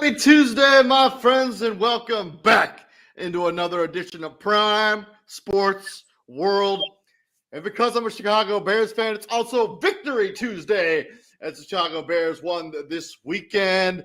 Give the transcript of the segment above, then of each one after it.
Happy Tuesday, my friends, and welcome back into another edition of Prime Sports World. And because I'm a Chicago Bears fan, it's also Victory Tuesday as the Chicago Bears won this weekend.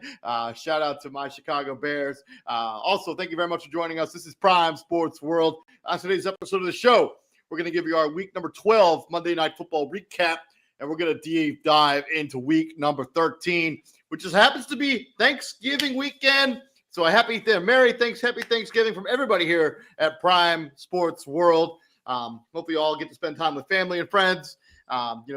Shout out to my Chicago Bears. Also, thank you very much for joining us. This is Prime Sports World. On today's episode of the show, we're going to give you our week number 12 Monday Night Football recap, and we're going to deep dive into week number 13, which just happens to be Thanksgiving weekend. So happy Thanksgiving from everybody here at Prime Sports World. Hopefully you all get to spend time with family and friends,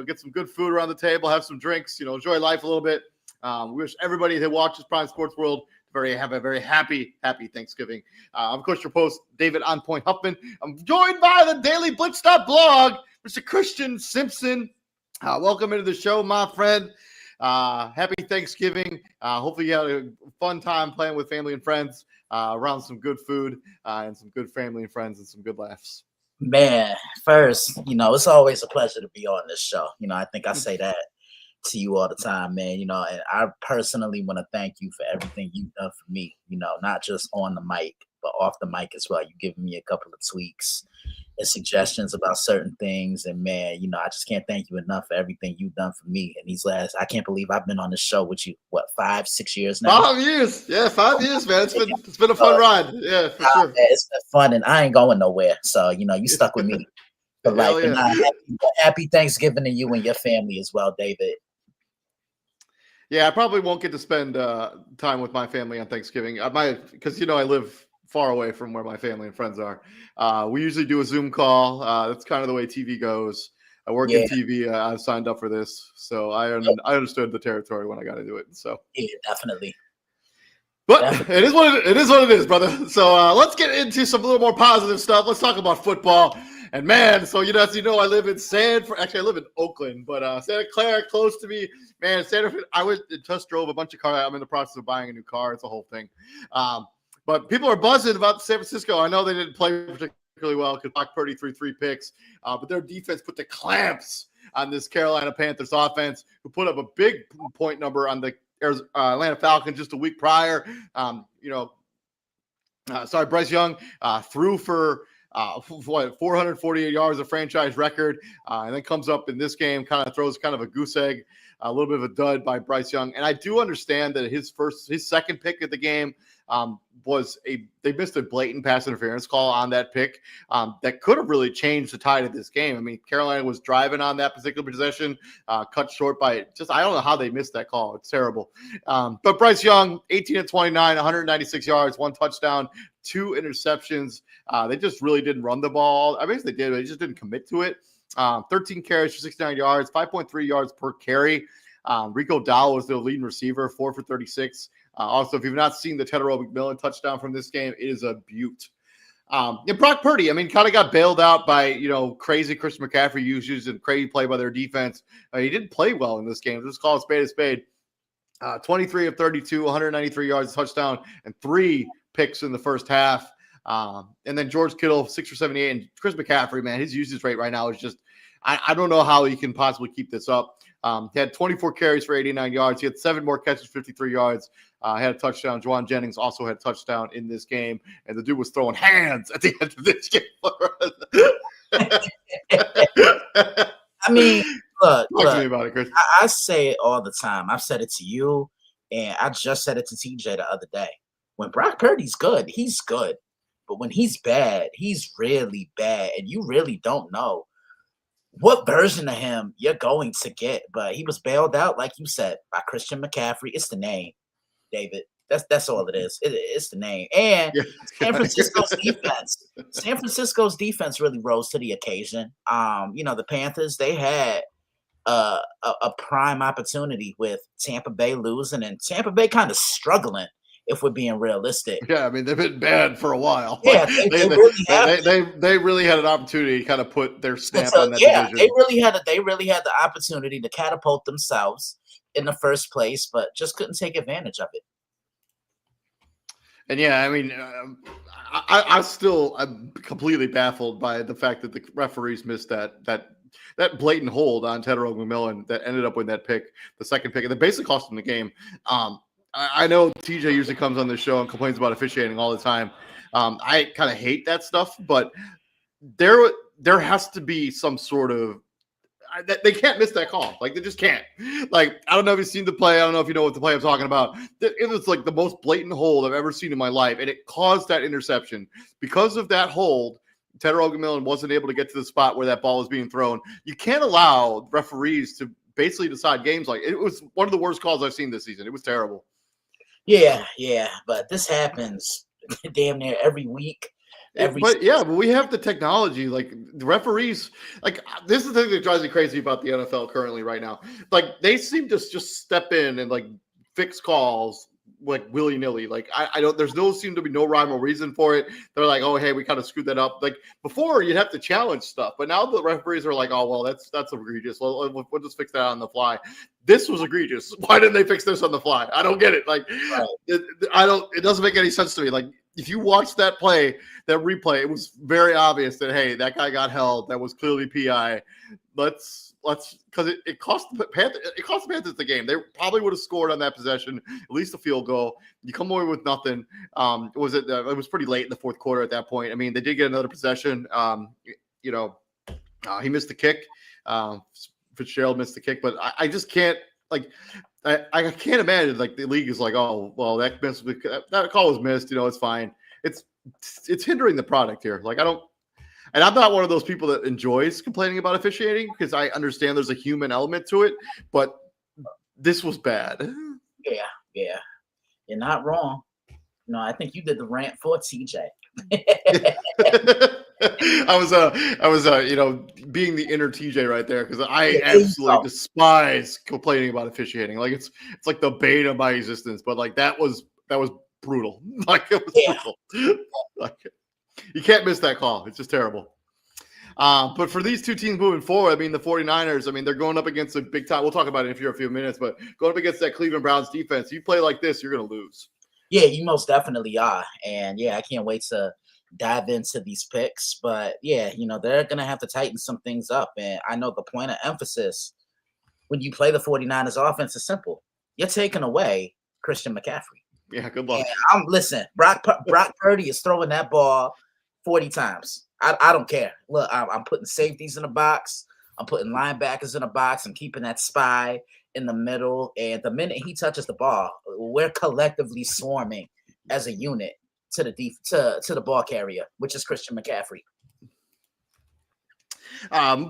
get some good food around the table, have some drinks, enjoy life a little bit. We wish everybody that watches Prime Sports World have a very happy Thanksgiving. Of course, your host, David On Point Huffman. I'm joined by the Daily Blitz blog, Mr. Christian Simpson. Welcome into the show, my friend. Happy Thanksgiving. Hopefully you had a fun time playing with family and friends around some good food and some good family and friends and some good laughs. Man, first, it's always a pleasure to be on this show. I think I say that to you all the time, man. And I personally want to thank you for everything you've done for me, not just on the mic, but off the mic as well. You've given me a couple of tweaks and suggestions about certain things. And man, I just can't thank you enough for everything you've done for me. And I can't believe I've been on this show with you, 5-6 years now? 5 years. Yeah, 5 years, man. It's been a fun ride. Yeah, for sure. Man, it's been fun, and I ain't going nowhere. So, you stuck with me for life. Yeah. And happy Thanksgiving to you and your family as well, David. Yeah, I probably won't get to spend time with my family on Thanksgiving. Because I live far away from where my family and friends are. We usually do a Zoom call. That's kind of the way TV goes. I work in TV. I've signed up for this, so I understood the territory when I got into it. So yeah, definitely. But definitely. It is what it is, brother. So let's get into some little more positive stuff. Let's talk about football. And man, so as you know, I live in I live in Oakland, but Santa Clara, close to me. Man, I just drove a bunch of cars. I'm in the process of buying a new car. It's a whole thing. But people are buzzing about San Francisco. I know they didn't play particularly well because Brock Purdy threw 3 picks, but their defense put the clamps on this Carolina Panthers offense, who put up a big point number on the Atlanta Falcons just a week prior. Bryce Young threw for 448 yards, a franchise record, and then comes up in this game, kind of throws kind of a goose egg, a little bit of a dud by Bryce Young. And I do understand that his second pick of the game they missed a blatant pass interference call on that pick that could have really changed the tide of this game. I mean, Carolina was driving on that particular possession, cut short by I don't know how they missed that call. It's terrible. But Bryce Young, 18-29, 196 yards, 1 touchdown, 2 interceptions. They just really didn't run the ball. I mean, they did, but they just didn't commit to it. 13 carries for 69 yards, 5.3 yards per carry. Rico Dowell was their leading receiver, 4 for 36. Also, if you've not seen the Tedero McMillan touchdown from this game, it is a beaut. And Brock Purdy, kind of got bailed out by, crazy Christian McCaffrey usage and crazy play by their defense. He didn't play well in this game. Just call a spade. 23 of 32, 193 yards, touchdown, and 3 picks in the first half. And then George Kittle, 6 for 78. And Chris McCaffrey, man, his usage rate right now is just I don't know how he can possibly keep this up. He had 24 carries for 89 yards. He had 7 more catches, 53 yards. Had a touchdown. Juwan Jennings also had a touchdown in this game. And the dude was throwing hands at the end of this game. I mean, look, Talk to me about it, Chris. I say it all the time. I've said it to you, and I just said it to TJ the other day. When Brock Purdy's good, he's good. But when he's bad, he's really bad. And you really don't know what version of him you're going to get. But he was bailed out, like you said, by Christian McCaffrey. It's the name, David. That's all it is. It's the name. And San Francisco's defense. San Francisco's defense really rose to the occasion. The Panthers, they had a prime opportunity with Tampa Bay losing and Tampa Bay kind of struggling, if we're being realistic. Yeah, I mean they've been bad for a while. Yeah, Like they really have. they really had an opportunity to kind of put their stamp So on that yeah, division. they really had the opportunity to catapult themselves in the first place, but just couldn't take advantage of it. And yeah, I mean, I'm completely baffled by the fact that the referees missed that blatant hold on Tedder McMillan that ended up with that pick, the second pick, and it basically cost him the game. I know TJ usually comes on this show and complains about officiating all the time. I kind of hate that stuff, but there has to be some sort of they can't miss that call. Like they just can't. Like I don't know if you've seen the play. I don't know if you know what the play I'm talking about. It was like the most blatant hold I've ever seen in my life, and it caused that interception because of that hold. Tedder McMillan wasn't able to get to the spot where that ball was being thrown. You can't allow referees to basically decide games like it was one of the worst calls I've seen this season. It was terrible. Yeah, but this happens damn near every week. But we have the technology. Like the referees, like this is the thing that drives me crazy about the NFL currently right now. Like they seem to just step in and like fix calls like willy nilly. Like I don't. There's seem to be no rhyme or reason for it. They're like, oh hey, we kind of screwed that up. Like before, you'd have to challenge stuff, but now the referees are like, oh well, that's egregious. We'll just fix that on the fly. This was egregious. Why didn't they fix this on the fly? I don't get it. Like Right. It doesn't make any sense to me. Like if you watch that replay, it was very obvious that hey, that guy got held. That was clearly PI. Let's because it cost the Panthers the game. They probably would have scored on that possession, at least a field goal. You come away with nothing. It was pretty late in the fourth quarter at that point. I mean, they did get another possession. He missed the kick. Fitzgerald missed the kick, but I just can't like. I can't imagine like the league is like, oh well, that call was missed. It's fine. It's hindering the product here. Like I don't. And I'm not one of those people that enjoys complaining about officiating because I understand there's a human element to it, but this was bad. Yeah. You're not wrong. No, I think you did the rant for TJ. I was being the inner TJ right there because I absolutely despise complaining about officiating. Like it's like the bane of my existence. But like that was brutal. Like it was brutal. Like, you can't miss that call. It's just terrible. But for these two teams moving forward, I mean, the 49ers, I mean, they're going up against a big time. We'll talk about it in a few minutes, but going up against that Cleveland Browns defense, you play like this, you're going to lose. Yeah, you most definitely are. And yeah, I can't wait to dive into these picks. But yeah, they're going to have to tighten some things up. And I know the point of emphasis when you play the 49ers offense is simple. You're taking away Christian McCaffrey. Yeah, good luck. Listen, Brock Purdy is throwing that ball 40 times. I don't care. Look, I'm putting safeties in the box. I'm putting linebackers in the box. I'm keeping that spy in the middle. And the minute he touches the ball, we're collectively swarming as a unit to the ball carrier, which is Christian McCaffrey.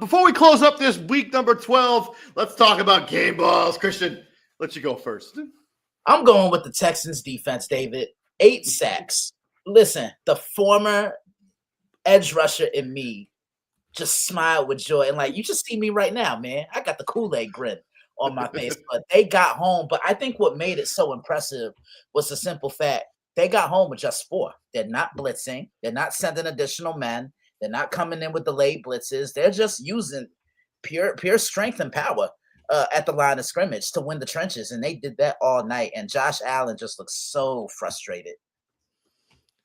Before we close up this week number 12, let's talk about game balls. Christian, let you go first. I'm going with the Texans defense, David. 8 sacks. Listen, the former edge rusher in me just smiled with joy. And like, you just see me right now, man. I got the Kool-Aid grin on my face. But they got home. But I think what made it so impressive was the simple fact they got home with just 4. They're not blitzing. They're not sending additional men. They're not coming in with delayed blitzes. They're just using pure strength and power at the line of scrimmage to win the trenches. And they did that all night. And Josh Allen just looks so frustrated.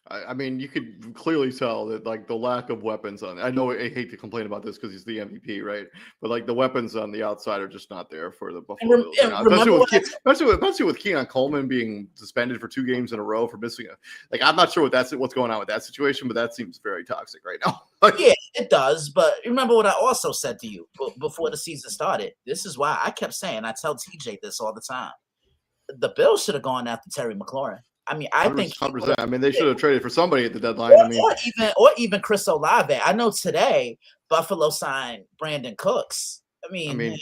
I mean, you could clearly tell that like the lack of weapons I know I hate to complain about this because he's the MVP, right? But like the weapons on the outside are just not there for the Buffalo Bills. Especially with Keenan Coleman being suspended for 2 games in a row for missing I'm not sure what's going on with that situation, but that seems very toxic right now. Yeah, it does. But remember what I also said to you before the season started. This is why I kept saying, I tell TJ this all the time. The Bills should have gone after Terry McLaurin. I mean, I think 100%. I mean, they should have traded for somebody at the deadline. Or even Chris Olave. I know today Buffalo signed Brandon Cooks. I mean,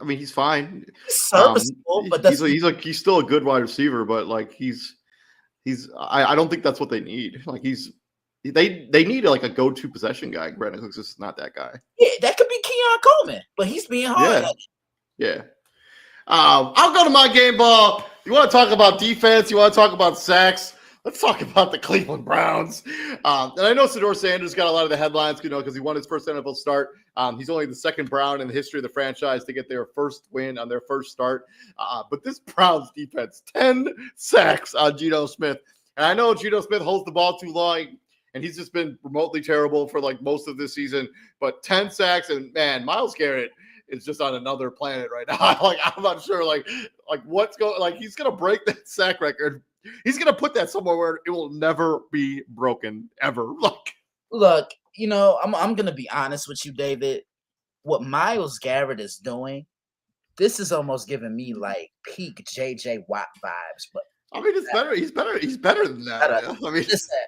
he's fine. He's serviceable, but he's still a good wide receiver. But like, I don't think that's what they need. Like, he's they need like a go-to possession guy. Brandon Cooks is not that guy. Yeah, that could be Keon Coleman, but he's being hard. Yeah. I'll go to my game ball. You want to talk about defense? You want to talk about sacks? Let's talk about the Cleveland Browns. And I know Sador Sanders got a lot of the headlines, because he won his first NFL start. He's only the second Brown in the history of the franchise to get their first win on their first start. But this Browns defense, 10 sacks on Geno Smith. And I know Geno Smith holds the ball too long, and he's just been remotely terrible for like most of this season. But 10 sacks, and man, Myles Garrett is just on another planet right now. Like, I'm not sure, like what's going. Like, he's gonna break that sack record. He's gonna put that somewhere where it will never be broken ever. Like, look, I'm gonna be honest with you, David. What Myles Garrett is doing, this is almost giving me like peak JJ Watt vibes. But I mean, it's better. He's better than that. I mean,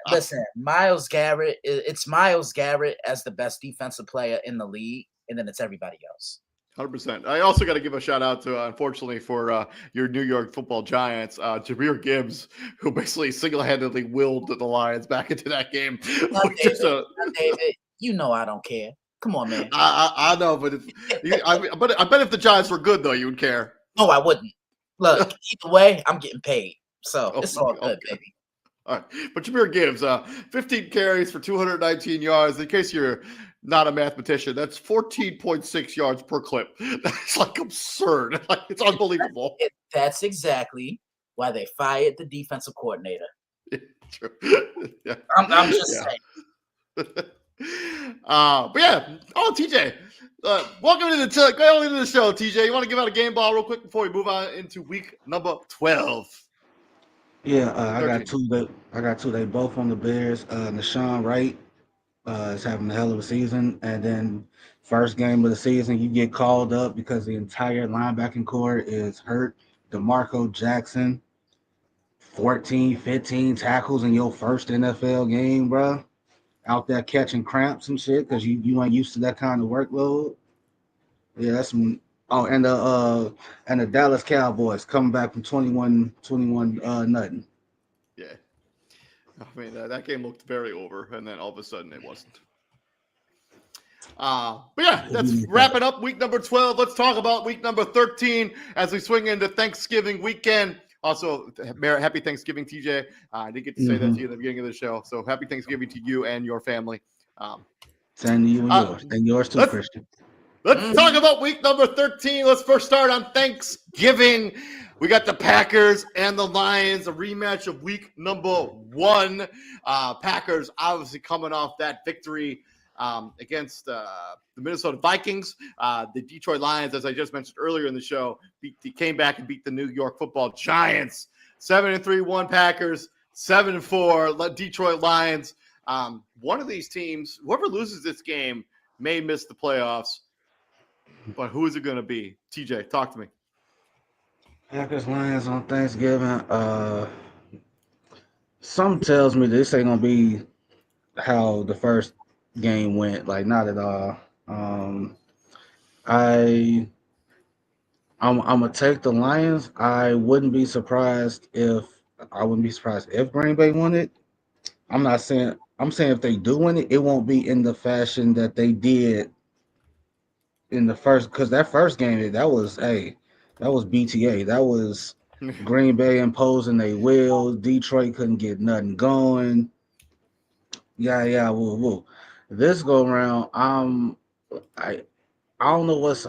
listen, Myles Garrett. It's Myles Garrett as the best defensive player in the league, and then it's everybody else. 100%. I also got to give a shout out to, unfortunately, for your New York Football Giants, Jahmyr Gibbs, who basically single-handedly willed the Lions back into that game. David, I don't care. Come on, man. I know, but I bet if the Giants were good, though, you would care. No, I wouldn't. Look, either way, I'm getting paid, so it's all good, baby. All right, but Jahmyr Gibbs, 15 carries for 219 yards. In case you're not a mathematician, that's 14.6 yards per clip. That's like absurd. Like, it's unbelievable. That's exactly why they fired the defensive coordinator. True. Yeah. I'm just saying. But yeah. Oh, TJ, welcome to the show, TJ. You want to give out a game ball real quick before we move on into week number 12? Yeah, I got two. They both on the Bears. Nashawn Wright is having a hell of a season, and then first game of the season, you get called up because the entire linebacking core is hurt. DeMarco Jackson, 14, 15 tackles in your first NFL game, bro. Out there catching cramps and shit because you ain't used to that kind of workload. Yeah, that's some. Oh, and the Dallas Cowboys coming back from 21 nothing. Yeah. I mean, that game looked very over, and then all of a sudden it wasn't. But yeah, that's wrapping up week number 12. Let's talk about week number 13 as we swing into Thanksgiving weekend. Also, happy Thanksgiving, TJ. I didn't get to say that to you at the beginning of the show. So happy Thanksgiving to you and your family. Same to you and yours. And yours too, Christian. Let's talk about week number 13. Let's first start on Thanksgiving. We got the Packers and the Lions, a rematch of week number 1. Packers obviously coming off that victory against the Minnesota Vikings. The Detroit Lions, as I just mentioned earlier in the show, came back and beat the New York Football Giants. 7-3 Packers, 7-4 Detroit Lions. One of these teams, whoever loses this game, may miss the playoffs. But who is it going to be? TJ, talk to me. Packers Lions on Thanksgiving. Some tells me this ain't gonna be how the first game went. Like, not at all. I'm gonna take the Lions. I wouldn't be surprised if Green Bay won it. I'm saying if they do win it, it won't be in the fashion that they did in the first, because that first game that was BTA. That was Green Bay imposing their will. Detroit couldn't get nothing going. Woo. This go around, I don't know what's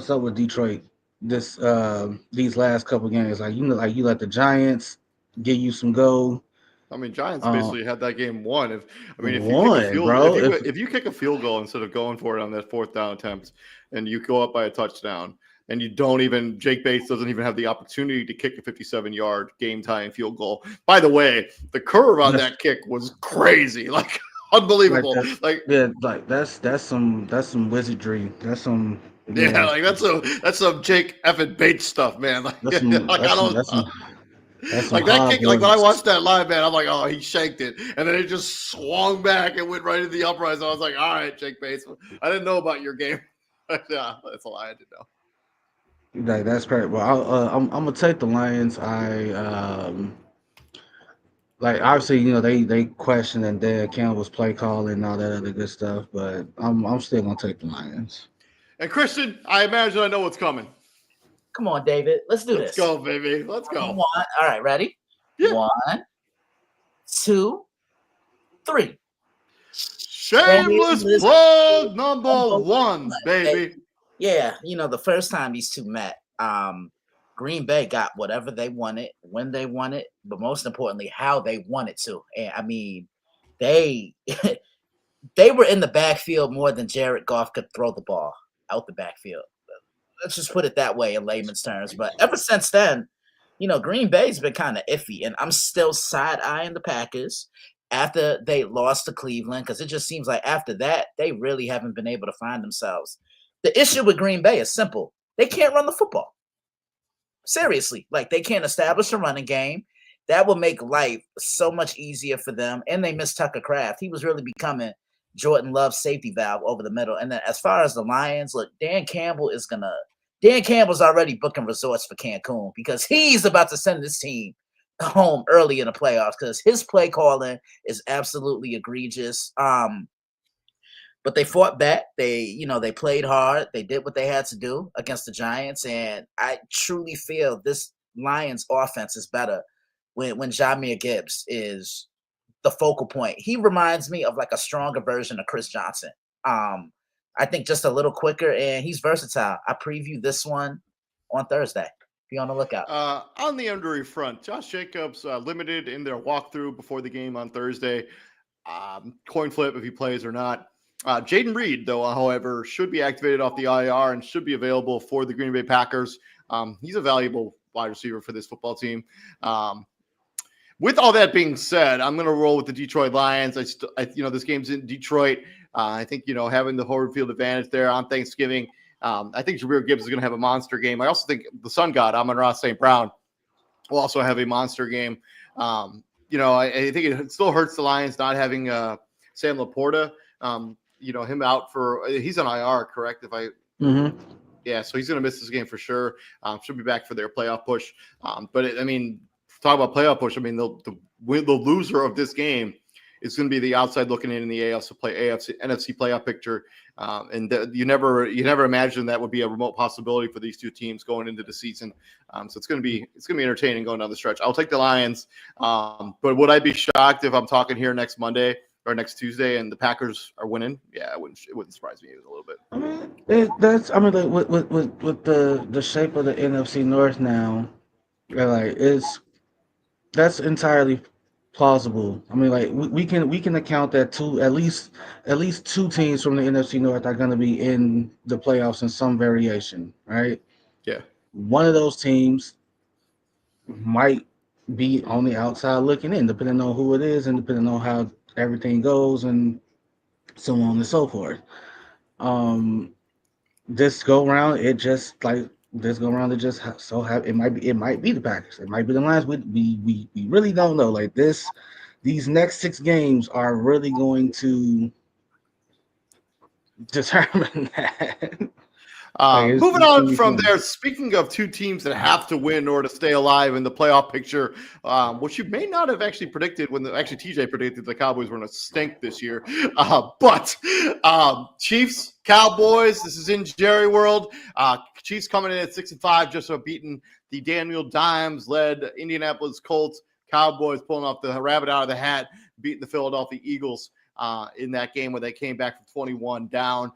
up with Detroit these last couple games. Like, you let the Giants give you some go. I mean, Giants basically had that game won. If you kick a field goal instead of going for it on that fourth down attempt, and you go up by a touchdown, and Jake Bates doesn't even have the opportunity to kick a 57-yard game-tying field goal. By the way, the curve on that kick was crazy, like unbelievable. That's some wizardry. That's some that's some Jake Evan Bates stuff, man. Like, that's like that kick, like when I watched that live, man, I'm like, oh, he shanked it, and then it just swung back and went right into the upright. So I was like, all right, Jake Bates, I didn't know about your game. Yeah, that's all I had to know. That's correct. Well, I'm gonna take the Lions. like obviously, they questioning Dan Campbell's play call and all that other good stuff, but I'm still gonna take the Lions. And Christian, I imagine I know what's coming. Come on, David. Let's do Let's this. go, baby. Let's go. All right, ready? Yeah. 1, 2, 3. Shameless plug number 1, baby. Yeah, the first time these two met, Green Bay got whatever they wanted, when they wanted, but most importantly, how they wanted to. And I mean, they they were in the backfield more than Jared Goff could throw the ball out the backfield. Let's just put it that way in layman's terms. But ever since then, Green Bay's been kind of iffy, and I'm still side-eyeing the Packers after they lost to Cleveland, because it just seems like after that, they really haven't been able to find themselves. The issue with Green Bay is simple. They can't run the football. Seriously, like they can't establish a running game. That will make life so much easier for them. And they miss Tucker Kraft. He was really becoming Jordan Love's safety valve over the middle. And then as far as the Lions, look, Dan Campbell's already booking resorts for Cancun because he's about to send this team home early in the playoffs because his play calling is absolutely egregious. But they fought back. They played hard. They did what they had to do against the Giants. And I truly feel this Lions offense is better when Jahmyr Gibbs is the focal point. He reminds me of like a stronger version of Chris Johnson. I think just a little quicker, and he's versatile. I preview this one on Thursday. Be on the lookout. On the injury front, Josh Jacobs limited in their walkthrough before the game on Thursday. Coin flip if he plays or not. Jaden Reed, though, however, should be activated off the IR and should be available for the Green Bay Packers. He's a valuable wide receiver for this football team. With all that being said, I'm going to roll with the Detroit Lions. This game's in Detroit. I think, having the home field advantage there on Thanksgiving, I think Jahmyr Gibbs is going to have a monster game. I also think the Sun God, Amon-Ra St. Brown, will also have a monster game. I think it still hurts the Lions not having Sam Laporta. Him out he's on IR, correct? Yeah, so he's going to miss this game for sure. Should be back for their playoff push. Talk about playoff push. I mean, the loser of this game is going to be the outside looking in the NFC playoff picture. You never imagined that would be a remote possibility for these two teams going into the season. So it's going to be entertaining going down the stretch. I'll take the Lions. But would I be shocked if I'm talking here next Monday or next Tuesday and the Packers are winning? Yeah, it wouldn't surprise me a little bit. With the shape of the NFC North now, that's entirely plausible. We can account that at least two teams from the NFC North are going to be in the playoffs in some variation, right? Yeah. One of those teams might be on the outside looking in, depending on who it is and depending on how everything goes and so on and so forth. This go round, it just it might be the Packers, it might be the Lions. We really don't know. These next 6 games are really going to determine that. Moving on from there, speaking of two teams that have to win or to stay alive in the playoff picture, which you may not have actually predicted TJ predicted the Cowboys were going to stink this year. But Chiefs, Cowboys, this is in Jerry World. Chiefs coming in at 6-5, just so beating the Daniel Dimes-led Indianapolis Colts. Cowboys pulling off the rabbit out of the hat, beating the Philadelphia Eagles in that game where they came back from 21 down.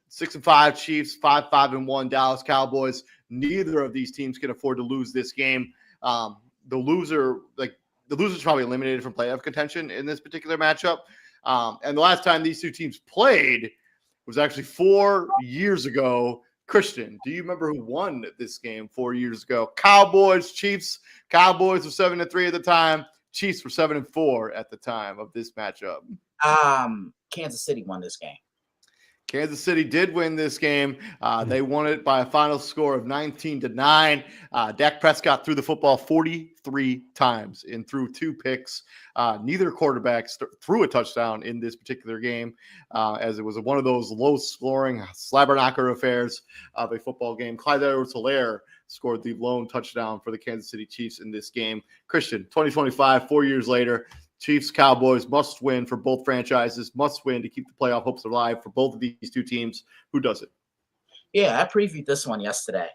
6-5 Chiefs, 5-1 Dallas Cowboys. Neither of these teams can afford to lose this game. The loser's probably eliminated from playoff contention in this particular matchup. And the last time these two teams played was actually 4 years ago. Christian, do you remember who won this game 4 years ago? Cowboys, Chiefs. Cowboys were 7-3 at the time. Chiefs were 7-4 at the time of this matchup. Kansas City won this game. Kansas City did win this game. They won it by a final score of 19-9. Dak Prescott threw the football 43 times and threw 2 picks. Neither quarterback threw a touchdown in this particular game, as it was one of those low-scoring slobber-knocker affairs of a football game. Clyde Edwards-Helaire scored the lone touchdown for the Kansas City Chiefs in this game. Christian, 2025, 4 years later, Chiefs, Cowboys must win for both franchises, must win to keep the playoff hopes alive for both of these two teams. Who does it? Yeah, I previewed this one yesterday.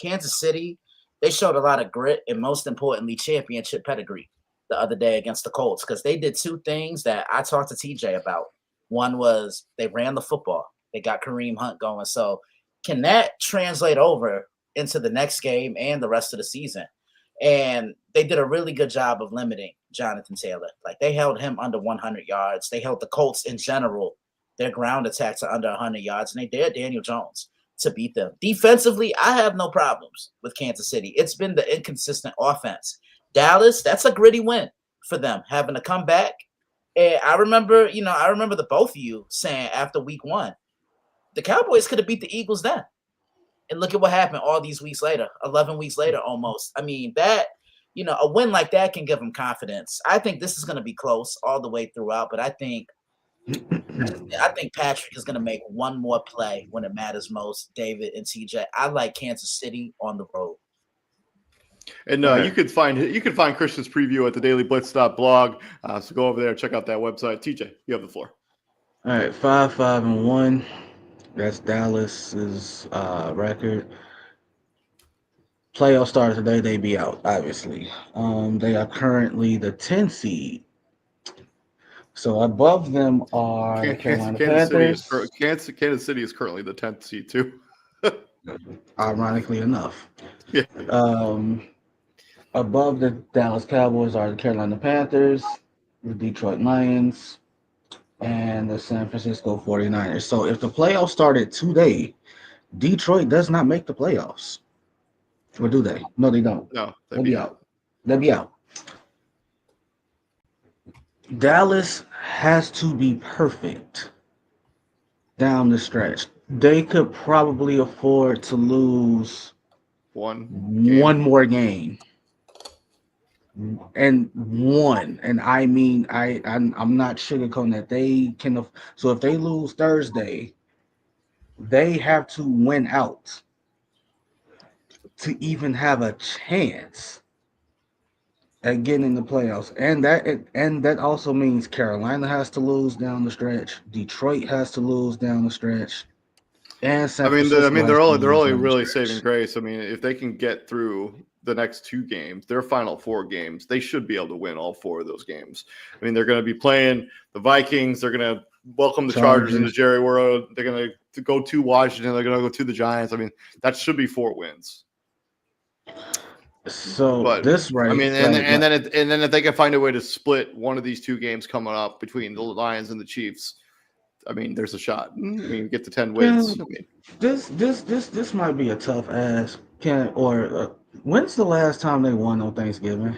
Kansas City, they showed a lot of grit and most importantly, championship pedigree the other day against the Colts because they did two things that I talked to TJ about. One was they ran the football. They got Kareem Hunt going. So can that translate over into the next game and the rest of the season? And they did a really good job of limiting Jonathan Taylor. Like they held him under 100 yards. They held the Colts in general, their ground attacks are under 100 yards, and they dared Daniel Jones to beat them. Defensively, I have no problems with Kansas City. It's been the inconsistent offense. Dallas, that's a gritty win for them, having to come back. And I remember the both of you saying after week one, the Cowboys could have beat the Eagles then. And look at what happened all these weeks later, 11 weeks later almost. I mean, a win like that can give them confidence. I think this is going to be close all the way throughout, but I think Patrick is going to make one more play when it matters most, David and TJ. I like Kansas City on the road. And you can find Christian's preview at the dailyblitz.blog. So go over there, check out that website. TJ, you have the floor. All right, 5-5-1. That's Dallas's record. Playoff start today, they be out, obviously. They are currently the 10 seed. So above them are the Carolina Panthers. Kansas City is currently the 10th seed too. Ironically enough. Yeah. Above the Dallas Cowboys are the Carolina Panthers, the Detroit Lions, and the San Francisco 49ers. So if the playoffs started today, Detroit does not make the playoffs. Or do they? No, they don't. No, they'll be out. They'll be out. Dallas has to be perfect down the stretch. They could probably afford to lose one more game. And I mean, I'm not sugarcoating that. They can. So if they lose Thursday, they have to win out to even have a chance at getting in the playoffs. And that also means Carolina has to lose down the stretch. Detroit has to lose down the stretch. And San Francisco they're only really saving grace. I mean, if they can get through the next two games, their final four games, they should be able to win all four of those games. I mean, they're going to be playing the Vikings. They're going to welcome the Chargers into Jerry World. They're going to go to Washington. They're going to go to the Giants. I mean, that should be 4 wins. So, but this right, I mean, and then if they can find a way to split one of these two games coming up between the Lions and the Chiefs, I mean, there's a shot. I mean, get to 10 wins. This might be a tough ask. When's the last time they won on Thanksgiving?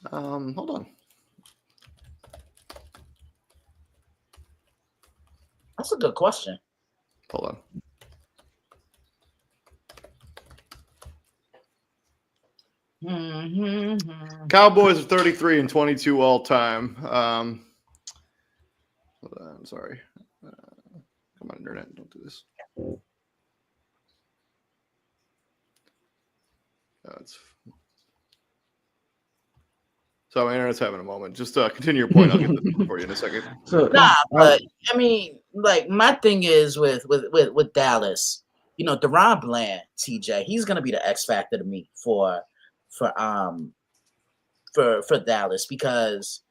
Hold on. That's a good question. Hold on. Cowboys are 33-22 all time. Hold on, I'm sorry. Come on, internet, don't do this. So my internet's having a moment. Just continue your point. I'll get this for you in a second. But I mean, like my thing is with Dallas, DeRon Bland, TJ, he's gonna be the X factor to me for Dallas because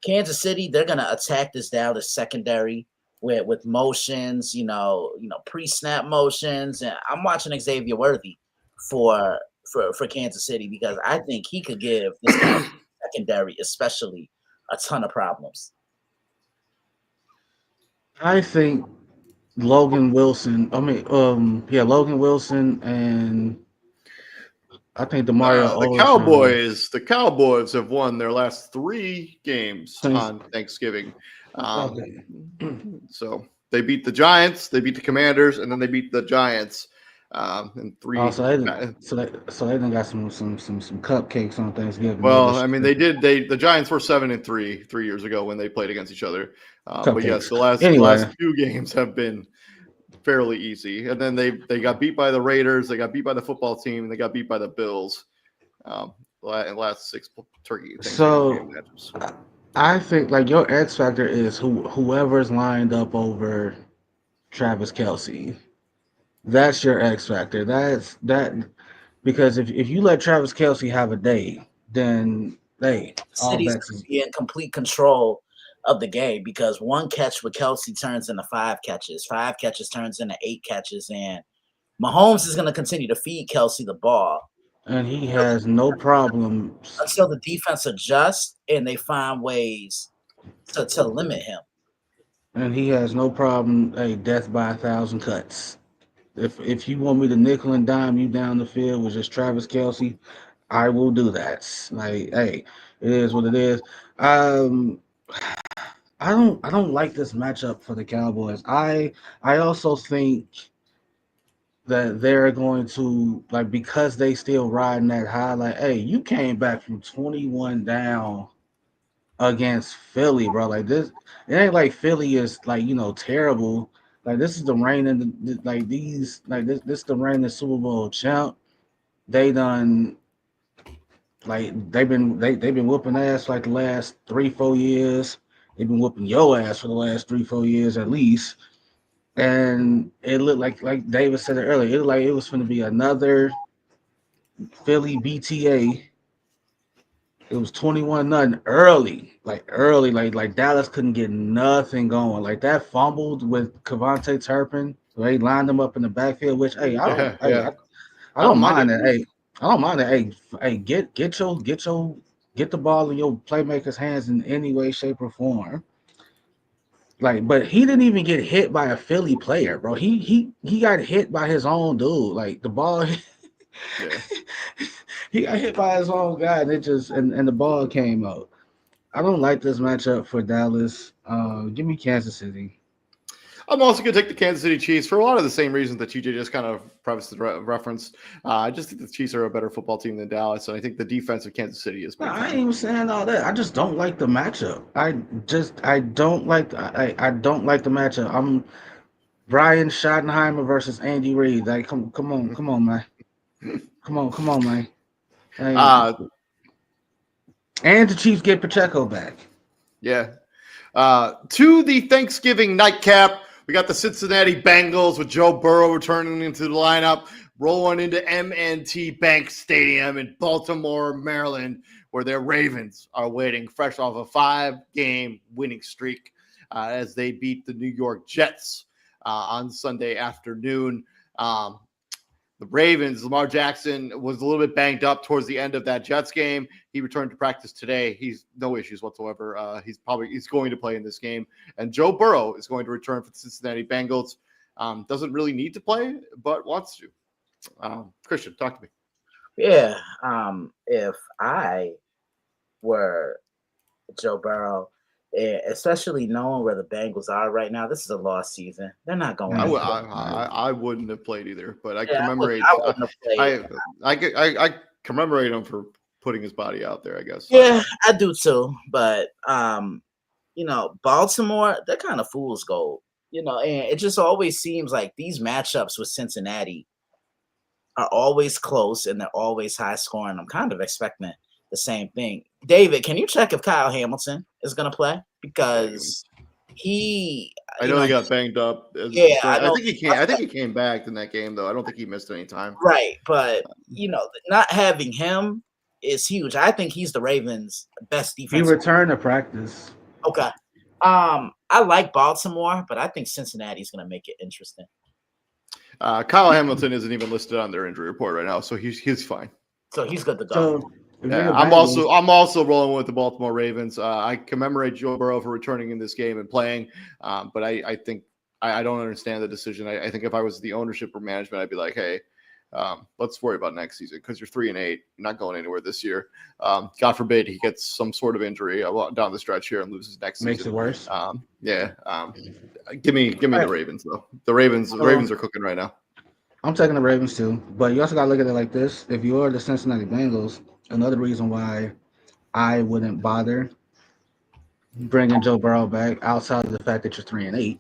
Kansas City, they're gonna attack this Dallas secondary with motions, pre-snap motions, and I'm watching Xavier Worthy for Kansas City because I think he could give this secondary, especially, a ton of problems. I think Logan Wilson. Logan Wilson and I think the Cowboys have won their last 3 games on Thanksgiving. So they beat the Giants, they beat the Commanders, and then they beat the Giants. And 3. So they done got some cupcakes on Thanksgiving. Well, I mean, the Giants were 7-3 3 years ago when they played against each other. But yes, the last 2 games have been fairly easy. And then they got beat by the Raiders, they got beat by the football team, and they got beat by the Bills. Last 6 turkey Thanksgiving game matches. I think like your X factor is whoever's lined up over Travis Kelce. That's your X factor. That's that because if you let Travis Kelce have a day, then hey, all City's bets gonna is be in complete control of the game because one catch with Kelsey turns into 5 catches, 5 catches turns into 8 catches, and Mahomes is gonna continue to feed Kelsey the ball and he has no problem until the defense adjusts and they find ways to limit him. and he has no problem hey, death by 1,000 cuts. If you want me to nickel and dime you down the field with just Travis Kelce, I will do that. Like, hey, it is what it is. Um, I don't like this matchup for the Cowboys. I also think that they're going to like because they still riding that high. Like, hey, you came back from 21 down against Philly, bro. Like this, it ain't like Philly is like terrible. Like this is the reigning like these like this the reigning Super Bowl champ. They done like they've been whooping ass like the last 3-4 years. They've been whooping your ass for the last 3-4 years at least. And it looked like David said it earlier. It looked like it was going to be another Philly BTA. It was 21-0 early, like Dallas couldn't get nothing going. Like that fumbled with Cavante Turpin. They lined them up in the backfield, which hey, Yeah, yeah. I don't mind it. Hey, I don't mind it. Hey, get the ball in your playmaker's hands in any way, shape, or form. Like, but he didn't even get hit by a Philly player, bro. He got hit by his own dude. Like the ball, Yeah. he got hit by his own guy, and it just and the ball came out. I don't like this matchup for Dallas. Give me Kansas City. I'm also going to take the Kansas City Chiefs for a lot of the same reasons that TJ just kind of prefaced and referenced. I just think the Chiefs are a better football team than Dallas, and I think the defense of Kansas City is No, better. I ain't even saying all that. I just don't like the matchup. I don't like I don't like the matchup. I'm Brian Schottenheimer versus Andy Reid. Like come on, man. Come on, man. Hey, uh, and the Chiefs get Pacheco back. yeah. To the Thanksgiving nightcap, we got the Cincinnati Bengals with Joe Burrow returning into the lineup, rolling into M&T Bank Stadium in Baltimore, Maryland, where their Ravens are waiting fresh off a 5-game winning streak as they beat the New York Jets on Sunday afternoon. The Ravens, Lamar Jackson was a little bit banged up towards the end of that Jets game. He returned to practice today. He's no issues whatsoever. He's going to play in this game. And Joe Burrow is going to return for the Cincinnati Bengals. Doesn't really need to play, but wants to. Christian, talk to me. Yeah. If I were Joe Burrow, especially knowing where the Bengals are right now, this is a lost season. They're not going. I wouldn't have played either, but I commemorate. I wouldn't have played. I commemorate him for putting his body out there, I guess. Yeah, I do too. But Baltimore, they're kind of fool's gold. And it just always seems like these matchups with Cincinnati are always close and they're always high scoring. I'm kind of expecting the same thing. David, can you check if Kyle Hamilton is going to play? Because I know he got banged up. Yeah, I think he came. I think he came back in that game, though. I don't think he missed any time. Right, but not having him is huge. I think he's the Ravens' best defense. He returned to practice. Okay. I like Baltimore, but I think Cincinnati's going to make it interesting. Kyle Hamilton isn't even listed on their injury report right now, so he's fine. So he's good to go. So I'm also rolling with the Baltimore Ravens. I commemorate Joe Burrow for returning in this game and playing, but I think I don't understand the decision. I think if I was the ownership or management, I'd be like, hey, let's worry about next season because you're 3-8, you're not going anywhere this year. God forbid he gets some sort of injury down the stretch here and loses next season. Makes it worse. Give me the Ravens though. The Ravens are cooking right now. I'm taking the Ravens too, but you also got to look at it like this. If you are the Cincinnati Bengals, another reason why I wouldn't bother bringing Joe Burrow back outside of the fact that you're 3-8.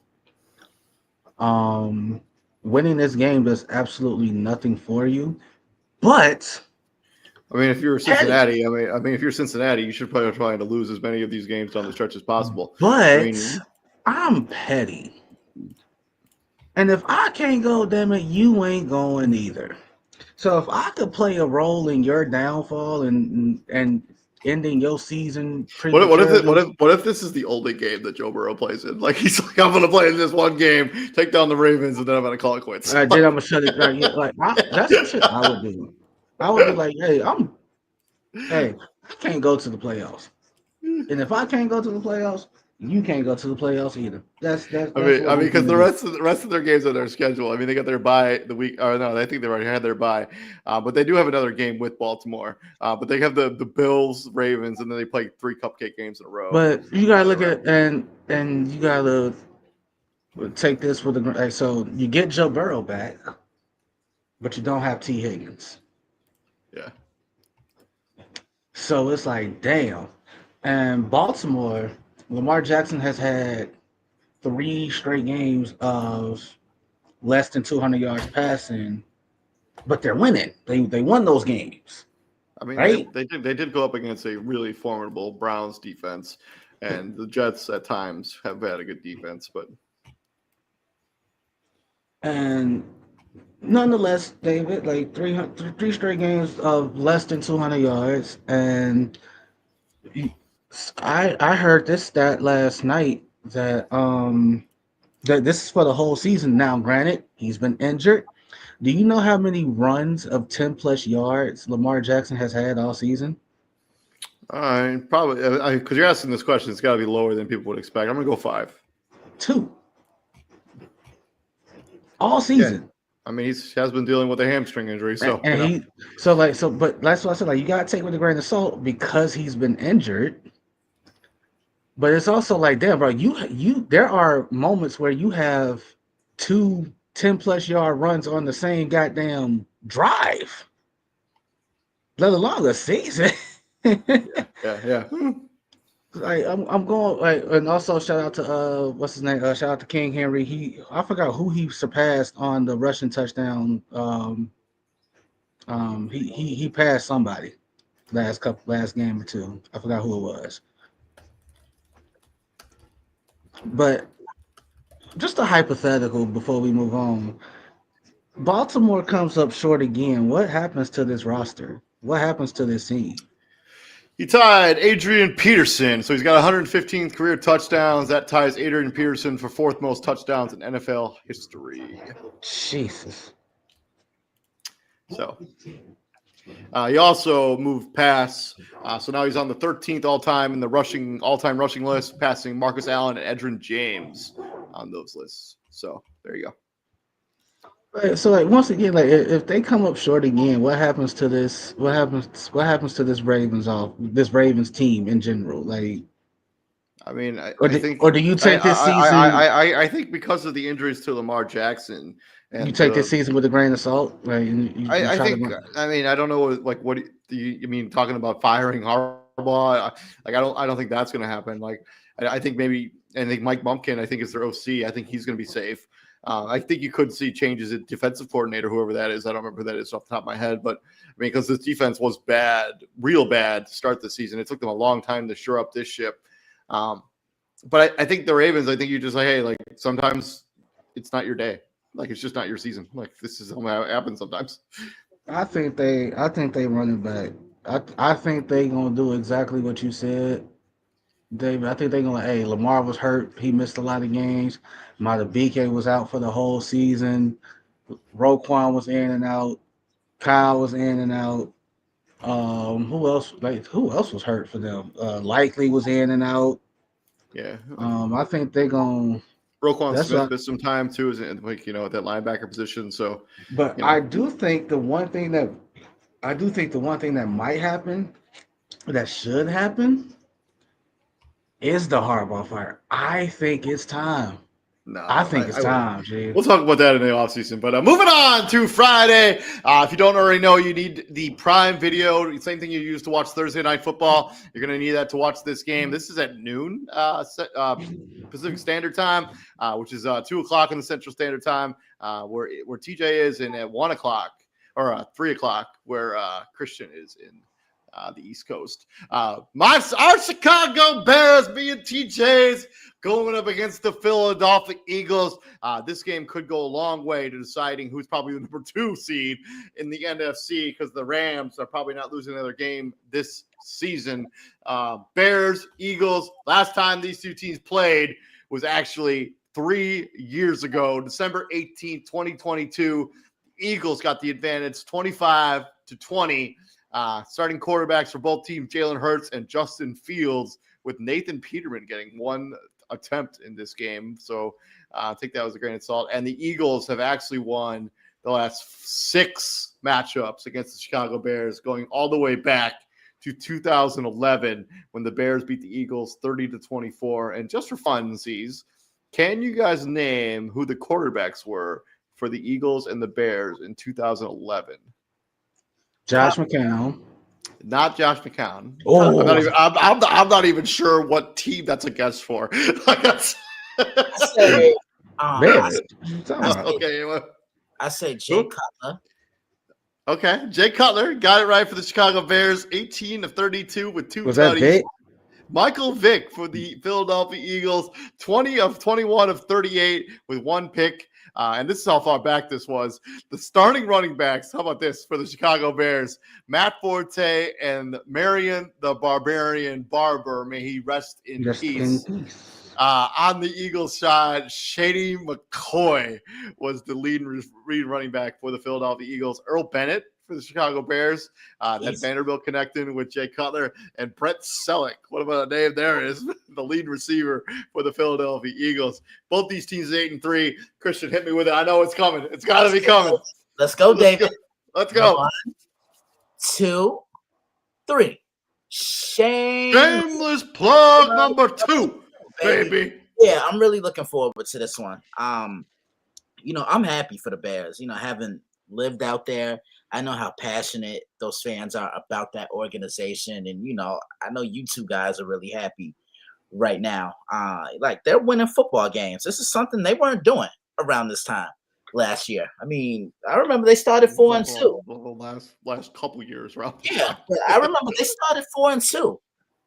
winning this game does absolutely nothing for you. But I mean, if you're Cincinnati, if you're Cincinnati, you should probably try to lose as many of these games down the stretch as possible. I but mean, I'm petty. And if I can't go, damn it, you ain't going either. So if I could play a role in your downfall and ending your season prematurely, what if this is the only game that Joe Burrow plays in? Like he's like, I'm gonna play in this one game, take down the Ravens, and then I'm gonna call it quits. then I'm gonna shut it down. Yeah, that's some shit I would do. I would be like, hey, I can't go to the playoffs, and if I can't go to the playoffs, you can't go to the playoffs either. That's what we because can the do. rest of their games on their schedule. I mean, they got their bye the week. Or no, I think they already had their bye, but they do have another game with Baltimore. But they have the Bills, Ravens, and then they play 3 cupcake games in a row. But you gotta look at and you gotta take this with the so you get Joe Burrow back, but you don't have T. Higgins. Yeah. So it's like, damn. And Baltimore, Lamar Jackson has had 3 straight games of less than 200 yards passing, but they're winning. They won those games, I mean, right? they did go up against a really formidable Browns defense, and the Jets at times have had a good defense, but And nonetheless, David, like 3 straight games of less than 200 yards, and I heard this stat last night that this is for the whole season. Now, granted, he's been injured. Do you know how many runs of 10 plus yards Lamar Jackson has had all season? probably because you're asking this question, it's got to be lower than people would expect. I'm gonna go 5. 2 all Yeah, season. I mean, has been dealing with a hamstring injury, so And but that's what I said. Like, you gotta take it with a grain of salt because he's been injured. But it's also like, damn, bro, there are moments where you have 2 10 plus yard runs on the same goddamn drive, let alone a season. yeah. Like I'm going like, and also shout out to what's his name? Shout out to King Henry. I forgot who he surpassed on the rushing touchdown. He passed somebody last game or two. I forgot who it was. But just a hypothetical before we move on. Baltimore comes up short again. What happens to this roster? What happens to this team? He tied Adrian Peterson, so he's got 115 career touchdowns. That ties Adrian Peterson for 4th most touchdowns in NFL history. Jesus. So he also moved past, so now he's on the 13th all-time in the all-time rushing list, passing Marcus Allen and Edgerrin James on those lists. So there you go. Right, so like once again, like if they come up short again, what happens to this? What happens to this Ravens team in general? Like, I mean, or do you take this season? I think because of the injuries to Lamar Jackson, and you take this season with a grain of salt. Like, I think. I mean, I don't know. Like, what do you mean? Talking about firing Harbaugh? Like, I don't think that's going to happen. Like, I think maybe. I think Mike Mumpkin, I think, is their OC. I think he's going to be safe. I think you could see changes at defensive coordinator, whoever that is. I don't remember who that is off the top of my head, but I mean, because this defense was bad, real bad to start the season. It took them a long time to shore up this ship. But I think the Ravens, I think you just like, hey, like sometimes it's not your day. Like it's just not your season. Like this is how it happens sometimes. I think they run it back. I think they gonna do exactly what you said, David. I think they gonna. Hey, Lamar was hurt. He missed a lot of games. Matabike was out for the whole season. Roquan was in and out. Kyle was in and out. Who else? Like who else was hurt for them? Likely was in and out. Yeah. I think they gonna. Roquan Smith missed some time too, is at like at that linebacker position. So, but I do think the one thing that might happen, that should happen, is the Harbaugh fire. I think it's time. No, I think it's time, G. We'll talk about that in the offseason. But moving on to Friday. If you don't already know, you need the Prime Video. Same thing you use to watch Thursday Night Football. You're going to need that to watch this game. This is at noon Pacific Standard Time, which is 2 o'clock in the Central Standard Time, where TJ is, and at 1 o'clock or 3 o'clock where Christian is in the East Coast. Our Chicago Bears, me and TJ's, going up against the Philadelphia Eagles. This game could go a long way to deciding who's probably the number 2 seed in the NFC, because the Rams are probably not losing another game this season. Bears, Eagles, last time these two teams played was actually 3 years ago, December 18th, 2022. Eagles got the advantage 25-20. Starting quarterbacks for both teams, Jalen Hurts and Justin Fields, with Nathan Peterman getting one attempt in this game. So I think that was a grain of salt. And the Eagles have actually won the last 6 matchups against the Chicago Bears, going all the way back to 2011 when the Bears beat the Eagles 30-24. And just for funsies, can you guys name who the quarterbacks were for the Eagles and the Bears in 2011? Josh McCown. Not Josh McCown. Oh, I'm not even sure what team that's a guess for. I say, I say Jay Cutler. Okay, Jay Cutler got it right for the Chicago Bears. 18 of 32 with 2 was that Vic? Michael Vick for the Philadelphia Eagles. 20 of 21 of 38 with 1 pick. And this is how far back this was. The starting running backs, how about this, for the Chicago Bears? Matt Forte and Marion the Barbarian Barber, may he rest in peace. On the Eagles side, Shady McCoy was the lead running back for the Philadelphia Eagles. Earl Bennett for the Chicago Bears. That Vanderbilt connecting with Jay Cutler, and Brett Selleck. What about a name there is? The lead receiver for the Philadelphia Eagles. Both these teams 8-3. Christian, hit me with it. I know it's coming. It's got to be coming. Let's go, David. Let's go. 1, 2, 3. Shameless plug number 2, baby. Yeah, I'm really looking forward to this one. I'm happy for the Bears. Having lived out there, I know how passionate those fans are about that organization. And, I know you two guys are really happy right now. Like, they're winning football games. This is something they weren't doing around this time last year. I mean, I remember they started 4-2. Last couple years, right? Yeah, but I remember they started 4-2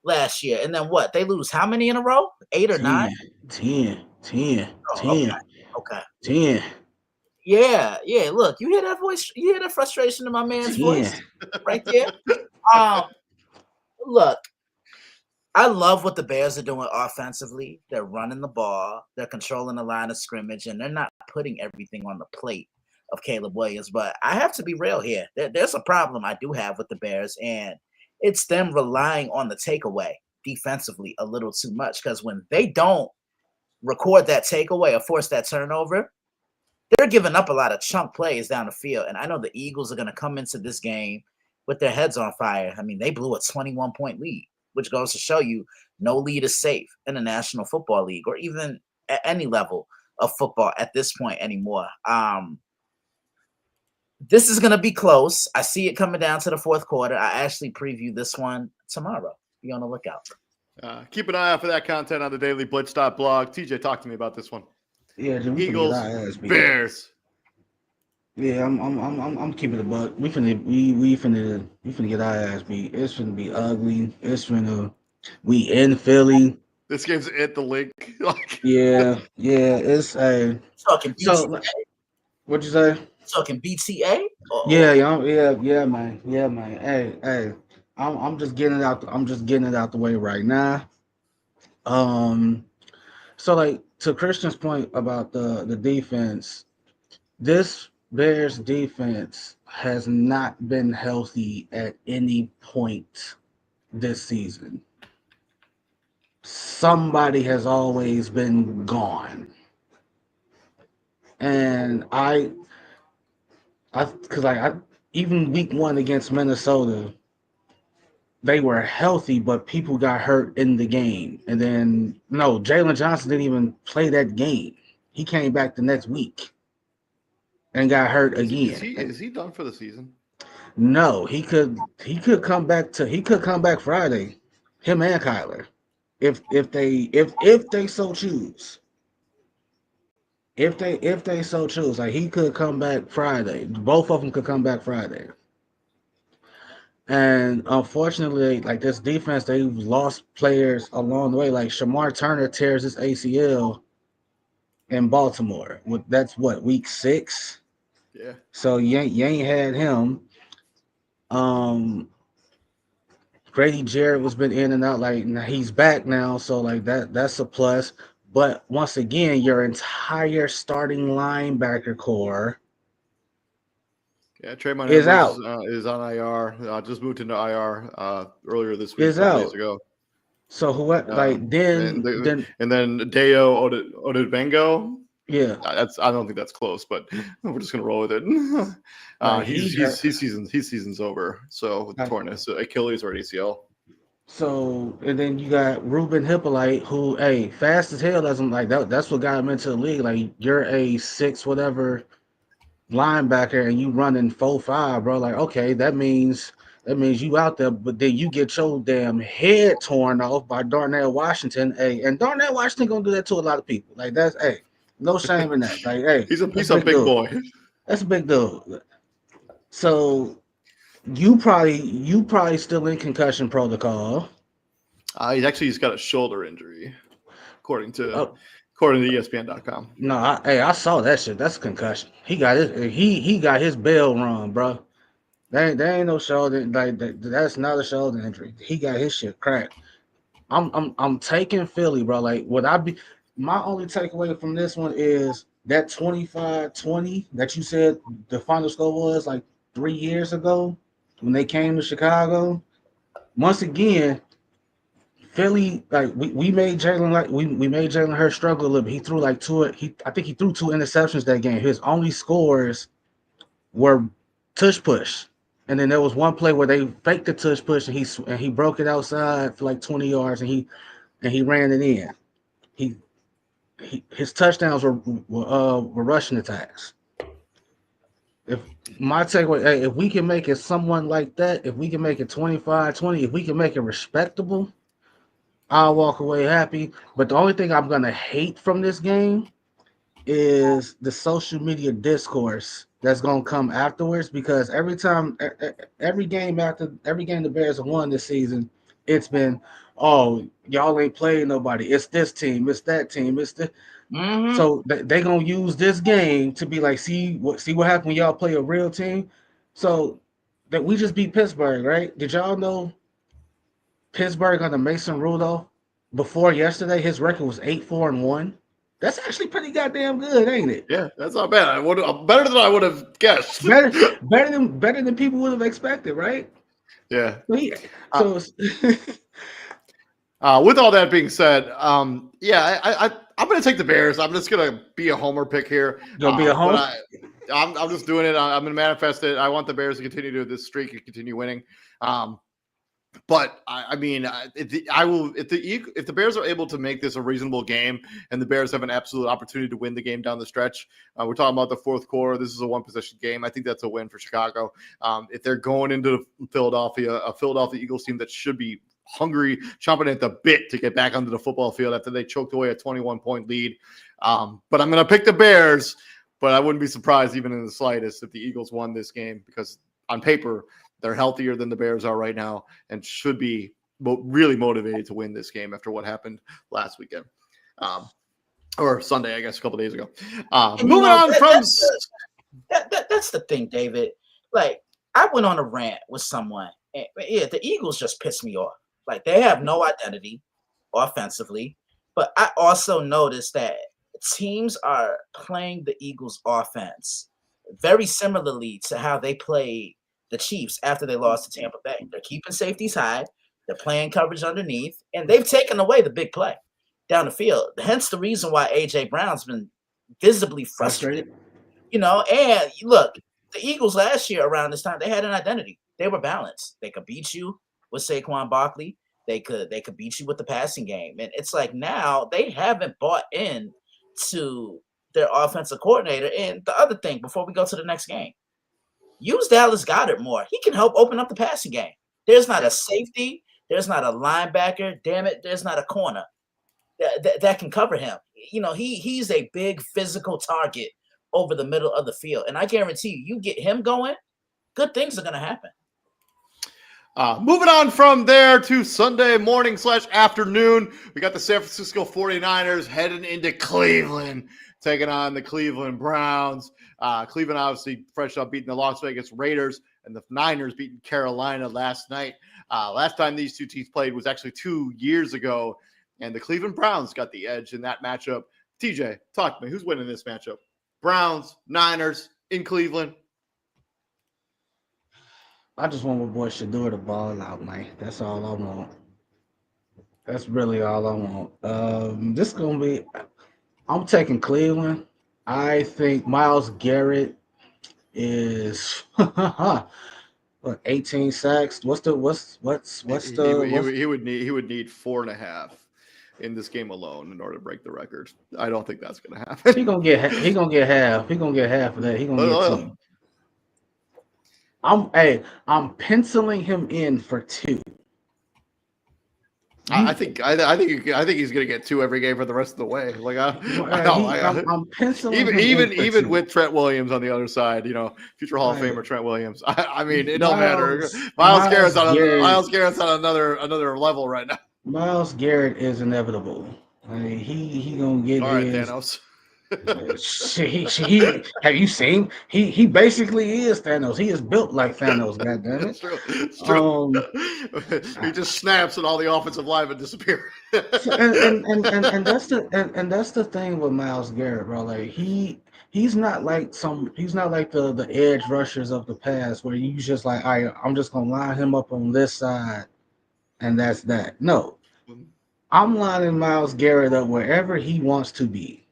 last year. And then what? They lose how many in a row? 8 or 9? 10. Okay. 10. Yeah. Look, you hear that voice? You hear that frustration in my man's voice right there? Look, I love what the Bears are doing offensively. They're running the ball. They're controlling the line of scrimmage, and they're not putting everything on the plate of Caleb Williams. But I have to be real here. There's a problem I do have with the Bears, and it's them relying on the takeaway defensively a little too much, because when they don't record that takeaway or force that turnover, they're giving up a lot of chunk plays down the field. And I know the Eagles are going to come into this game with their heads on fire. I mean, they blew a 21-point lead, which goes to show you no lead is safe in the National Football League or even at any level of football at this point anymore. This is going to be close. I see it coming down to the fourth quarter. I actually preview this one tomorrow. Be on the lookout. Keep an eye out for that content on the Daily Blitz.blog. TJ, talk to me about this one. Yeah, Jim, Eagles, Bears. Yeah, I'm keeping the buck. We finna get our ass beat. It's finna be ugly. We in Philly. This game's at the link. Yeah. It's a talking BTA. So, what'd you say? Talking BTA? Yeah, man. Hey. I'm just getting it out. I'm just getting it out the way right now. So like to Christian's point about the defense, this Bears defense has not been healthy at any point this season. Somebody has always been gone. And I even week 1 against Minnesota, they were healthy, but people got hurt in the game. And then, no, Jalen Johnson didn't even play that game. He came back the next week and got hurt again. Is he done for the season? No, he could come back Friday. Him and Kyler, if they so choose. If they so choose, like he could come back Friday. Both of them could come back Friday. And unfortunately, like this defense, they've lost players along the way. Like Shamar Turner tears his ACL in Baltimore. That's what, week 6? Yeah. So you ain't had him. Grady Jarrett was been in and out. Like he's back now, so like that's a plus. But once again, your entire starting linebacker core Yeah, Trayvon is out. Edwards is on IR. Just moved into IR earlier this week, Is a couple out. days ago. So who like then Deo Odebengo. yeah, I don't think that's close, but we're just gonna roll with it. like his season's over. So with torn Achilles or ACL. So and then you got Ruben Hippolyte, who fast as hell doesn't like that. That's what got him into the league. Like you're a 6 whatever linebacker and you running 4.5, bro. Like okay, that means you out there, but then you get your damn head torn off by Darnell Washington. And Darnell Washington gonna do that to a lot of people. Like that's no shame in that. Like he's a big boy. That's a big dude. So you probably still in concussion protocol. He's got a shoulder injury, according to ESPN.com. No, I saw that shit. That's a concussion. He got his bell rung, bro. There ain't no shoulder that's not a shoulder injury. He got his shit cracked. I'm taking Philly, bro. Like would I be my only takeaway from this one is that 25-20 that you said the final score was like 3 years ago when they came to Chicago. Once again, Philly, like we made Jalen we made Jalen Hurts struggle a little bit. He threw like I think he threw 2 interceptions that game. His only scores were tush push. And then there was one play where they faked the tush push and he broke it outside for like 20 yards and he ran it in. His touchdowns were rushing attacks. If my takeaway, if we can make it someone like that, if we can make it 25-20, if we can make it respectable, I'll walk away happy. But the only thing I'm gonna hate from this game is the social media discourse that's gonna come afterwards. Because every game the Bears have won this season, it's been, oh, y'all ain't playing nobody. It's this team, it's that team, it's the. Mm-hmm. So they gonna use this game to be like, see what happened when y'all play a real team. So that we just beat Pittsburgh, right? Did y'all know Pittsburgh under Mason Rudolph before yesterday, his record was 8-4-1? That's actually pretty goddamn good, ain't it? Yeah, that's not bad. Better than I would have guessed. better than people would have expected, right? Yeah. So with all that being said, I'm going to take the Bears. I'm just going to be a homer pick here. Gonna be a homer. I'm just doing it. I'm going to manifest it. I want the Bears to continue to this streak and continue winning. But I mean, if the Bears are able to make this a reasonable game, and the Bears have an absolute opportunity to win the game down the stretch, we're talking about the fourth quarter. This is a one-possession game. I think that's a win for Chicago. If they're going into Philadelphia, a Philadelphia Eagles team that should be hungry, chomping at the bit to get back onto the football field after they choked away a 21-point lead. But I'm going to pick the Bears. But I wouldn't be surprised even in the slightest if the Eagles won this game, because on paper they're healthier than the Bears are right now and should be really motivated to win this game after what happened last weekend. Or Sunday, I guess, a couple days ago. Moving on from... That's the thing, David. Like, I went on a rant with someone. And, the Eagles just pissed me off. Like, they have no identity offensively. But I also noticed that teams are playing the Eagles offense very similarly to how they played the Chiefs after they lost to Tampa Bay. They're keeping safeties high. They're playing coverage underneath. And they've taken away the big play down the field. Hence the reason why A.J. Brown's been visibly frustrated. You know, and look, the Eagles last year around this time, they had an identity. They were balanced. They could beat you with Saquon Barkley. They could beat you with the passing game. And it's like now they haven't bought in to their offensive coordinator. And the other thing, before we go to the next game, use Dallas Goedert more. He can help open up the passing game. There's not a safety. There's not a linebacker. Damn it, there's not a corner that can cover him. He's a big physical target over the middle of the field. And I guarantee you get him going, good things are going to happen. Moving on from there to Sunday morning / afternoon, we got the San Francisco 49ers heading into Cleveland, taking on the Cleveland Browns. Cleveland obviously fresh up beating the Las Vegas Raiders, and the Niners beating Carolina last night. Last time these two teams played was actually 2 years ago, and the Cleveland Browns got the edge in that matchup. TJ, talk to me. Who's winning this matchup? Browns, Niners, in Cleveland? I just want my boy Shador to ball out, man. That's all I want. That's really all I want. This is going to be – I'm taking Cleveland. I think Myles Garrett is what, 18 sacks. He would need 4.5 in this game alone in order to break the record. I don't think that's going to happen. He gonna get half. He gonna get half of that. He gonna get 2. I'm penciling him in for 2. I think he's gonna get 2 every game for the rest of the way. Like I'm penciling even with Trent Williams on the other side, future Hall of Famer Trent Williams. I mean, it don't matter. Miles Garrett's on another level right now. Myles Garrett is inevitable. He gonna get all right, his. Thanos. Have you seen? He basically is Thanos. He is built like Thanos. Goddamn it! It's true. He just snaps and all the offensive linemen disappear. and that's the thing with Myles Garrett, bro. Like he's not like the edge rushers of the past where you just like, I'm just gonna line him up on this side, and that's that. No, I'm lining Myles Garrett up wherever he wants to be.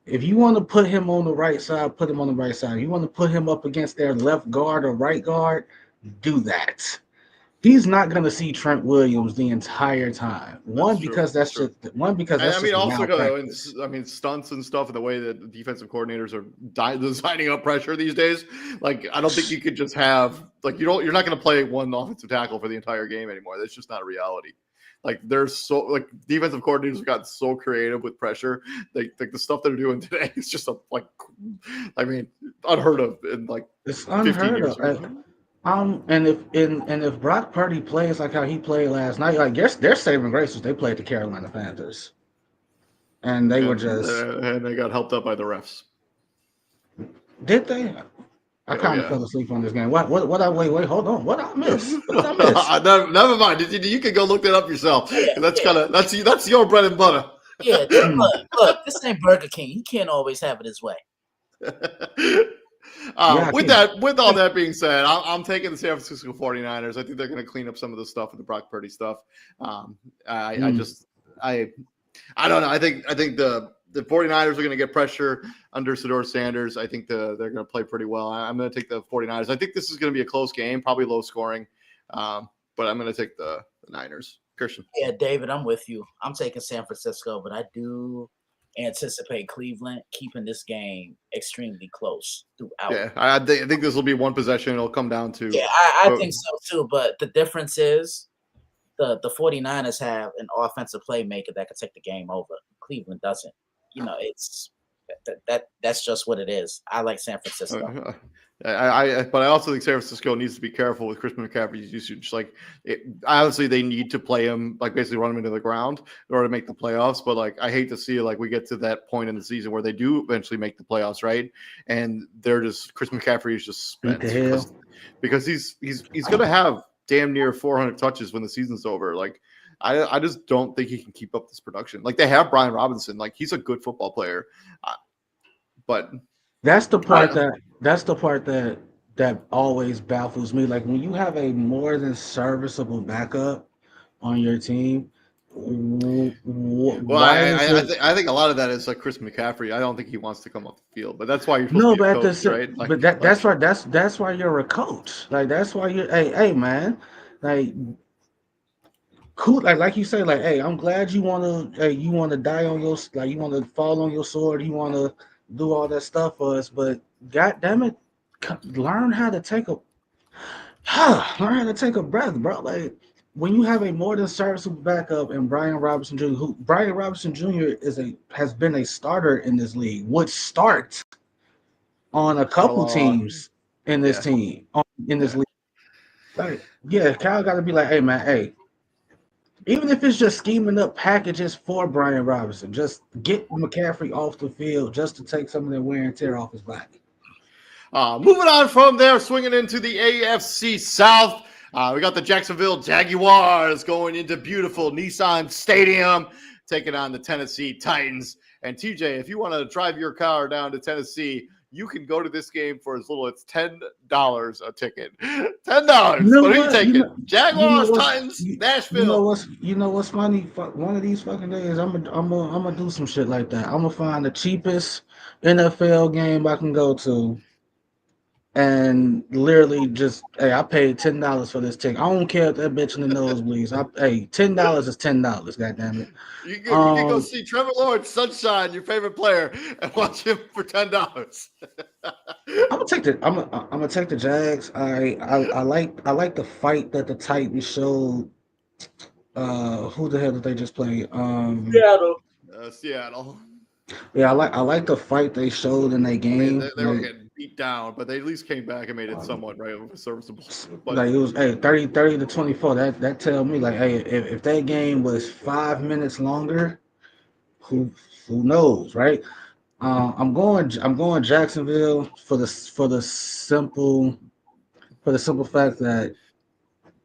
If you want to put him on the right side, put him on the right side. If you want to put him up against their left guard or right guard, do that. He's not going to see Trent Williams the entire time. Because stunts and stuff, and the way that the defensive coordinators are designing up pressure these days. Like, I don't think you could just have you're not going to play one offensive tackle for the entire game anymore. That's just not a reality. Like, defensive coordinators have gotten so creative with pressure. The stuff they're doing today is just unheard of in it's 15 years. And if Brock Purdy plays like how he played last night, I guess their saving grace was they played the Carolina Panthers, and they were just and they got helped up by the refs. Did they? I kind of fell asleep on this game. Wait, hold on. What I miss? What did I miss? Never mind. You can go look that up yourself. That's your bread and butter. Yeah, look, this ain't Burger King. He can't always have it his way. With all that being said, I'm taking the San Francisco 49ers. I think they're going to clean up some of the stuff with the Brock Purdy stuff. I don't know. I think the 49ers are going to get pressure under Shedeur Sanders. I think they're going to play pretty well. I'm going to take the 49ers. I think this is going to be a close game, probably low scoring, but I'm going to take the Niners. Christian. Yeah, David, I'm with you. I'm taking San Francisco, but I do anticipate Cleveland keeping this game extremely close throughout. Yeah, I think this will be one possession. It'll come down to. Yeah, I think so too. But the difference is the 49ers have an offensive playmaker that can take the game over. Cleveland doesn't. It's that's just what it is. I like San Francisco. But I also think San Francisco needs to be careful with Christian McCaffrey's usage. Obviously they need to play him, basically run him into the ground in order to make the playoffs. But I hate to see we get to that point in the season where they do eventually make the playoffs, right? And Chris McCaffrey is just spent because he's going to have damn near 400 touches when the season's over. I just don't think he can keep up this production. They have Brian Robinson. He's a good football player. But that's the part that always baffles me. When you have a more than serviceable backup on your team, I think a lot of that is Chris McCaffrey. I don't think he wants to come off the field, but that's why you're supposed to be a coach, right? That's why you're a coach. That's why you're hey man, cool. Like you say, hey, I'm glad you want to die on your, you want to fall on your sword. You want to do all that stuff for us. But god damn it, learn how to take a learn how to take a breath, bro. Like when you have a more than serviceable backup and Brian Robinson Jr., who Brian Robinson Jr. has been a starter in this league, would start on a couple teams in this team in this league. Like, yeah, Kyle got to be like, hey man, hey, even if it's just scheming up packages for Brian Robinson, just get McCaffrey off the field just to take some of the wear and tear off his body. Moving on from there, swinging into the AFC South. We got the Jacksonville Jaguars going into beautiful Nissan Stadium, taking on the Tennessee Titans. And TJ, if you want to drive your car down to Tennessee, you can go to this game for as little as $10 a ticket. $10. You know what are you what? taking? Jaguars, Titans, Nashville. You know what's funny? One of these fucking days, I'm gonna do some shit like that. I'm gonna find the cheapest NFL game I can go to, and literally just, hey, I paid $10 for this ticket. I don't care if that bitch in the nosebleeds. Hey, $10 is $10. Goddamn it. You can go see Trevor Lawrence, Sunshine, your favorite player, and watch him for $10. I'm gonna take the Jags. I like the fight that the Titans showed. Who the hell did they just play? Seattle. Yeah, I like the fight they showed in their game. They were getting beat down, but they at least came back and made it somewhat serviceable. But, like it was 30 to 24. That tell me like, hey, if that game was 5 minutes longer, who knows, right? I'm going Jacksonville for the simple fact that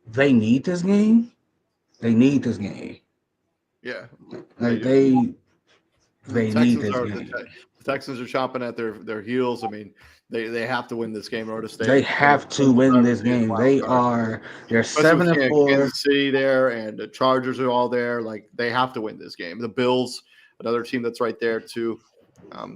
they need this game. They need this game. Yeah, like they need this game. The Texans are chomping at their heels. I mean, they have to win this game in order to stay. They have to win this game. They're 7-4. Kansas City there, and the Chargers are all there. Like they have to win this game. The Bills, another team that's right there too.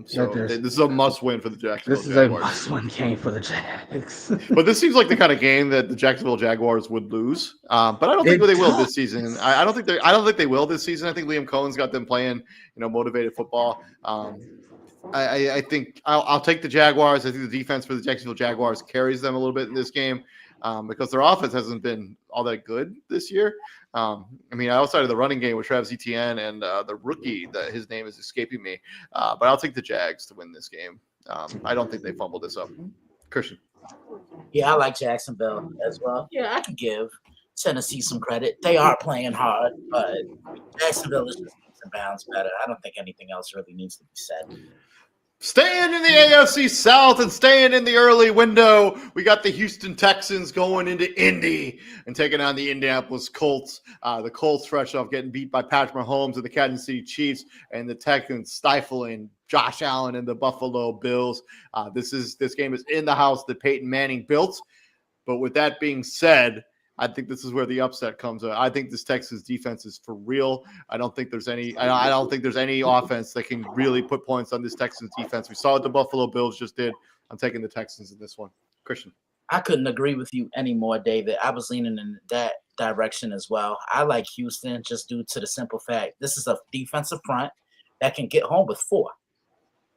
This is a must-win for the Jacksonville Jaguars. A must-win game for the Jags. But this seems like the kind of game that the Jacksonville Jaguars would lose. But I don't think they will this season. I don't think they will this season. I think Liam Cohen's got them playing, motivated football. I think I'll take the Jaguars. I think the defense for the Jacksonville Jaguars carries them a little bit in this game because their offense hasn't been all that good this year. Outside of the running game with Travis Etienne and the rookie, that his name is escaping me, but I'll take the Jags to win this game. I don't think they fumble this up. Christian. Yeah, I like Jacksonville as well. Yeah, I can give Tennessee some credit. They are playing hard, but Jacksonville is just leaps and bounds better. I don't think anything else really needs to be said. Staying in the AFC South and staying in the early window, we got the Houston Texans going into Indy and taking on the Indianapolis Colts. The Colts fresh off getting beat by Patrick Mahomes and the Kansas City Chiefs, and the Texans stifling Josh Allen and the Buffalo Bills. This game is in the house that Peyton Manning built. But with that being said, I think this is where the upset comes. I think this Texas defense is for real. I don't think there's any offense that can really put points on this Texans defense. We saw what the Buffalo Bills just did. I'm taking the Texans in this one. Christian. I couldn't agree with you anymore, David. I was leaning in that direction as well. I like Houston just due to the simple fact this is a defensive front that can get home with 4.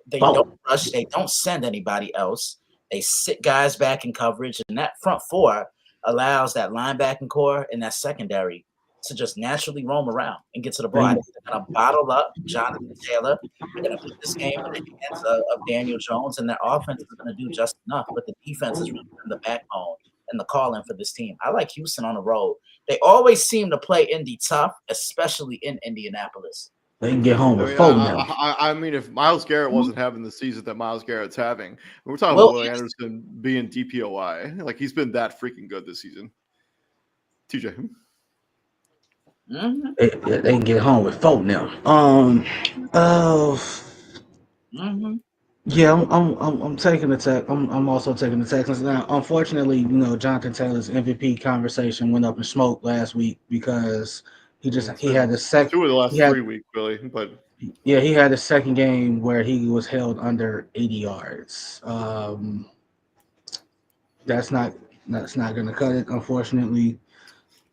They don't rush. They don't send anybody else. They sit guys back in coverage, and that front 4 allows that linebacking core and that secondary to just naturally roam around and get to the ball. I think they're going to bottle up Jonathan Taylor. They're going to put this game in the hands of Daniel Jones, and their offense is going to do just enough. But the defense is really the backbone and the call-in for this team. I like Houston on the road. They always seem to play Indy tough, especially in Indianapolis. They can get home with 4 now. If Myles Garrett wasn't having the season that Myles Garrett's having, we're talking about Will Anderson being DPOY. Like, he's been that freaking good this season. TJ. Mm-hmm. They can get home with 4 now. Yeah, I'm taking the Tech. I'm also taking the Texans. Now, unfortunately, Jonathan Taylor's MVP conversation went up in smoke last week because he had the second 2 of the last 3 weeks, really. But yeah, he had a second game where he was held under 80 yards. That's not going to cut it, unfortunately.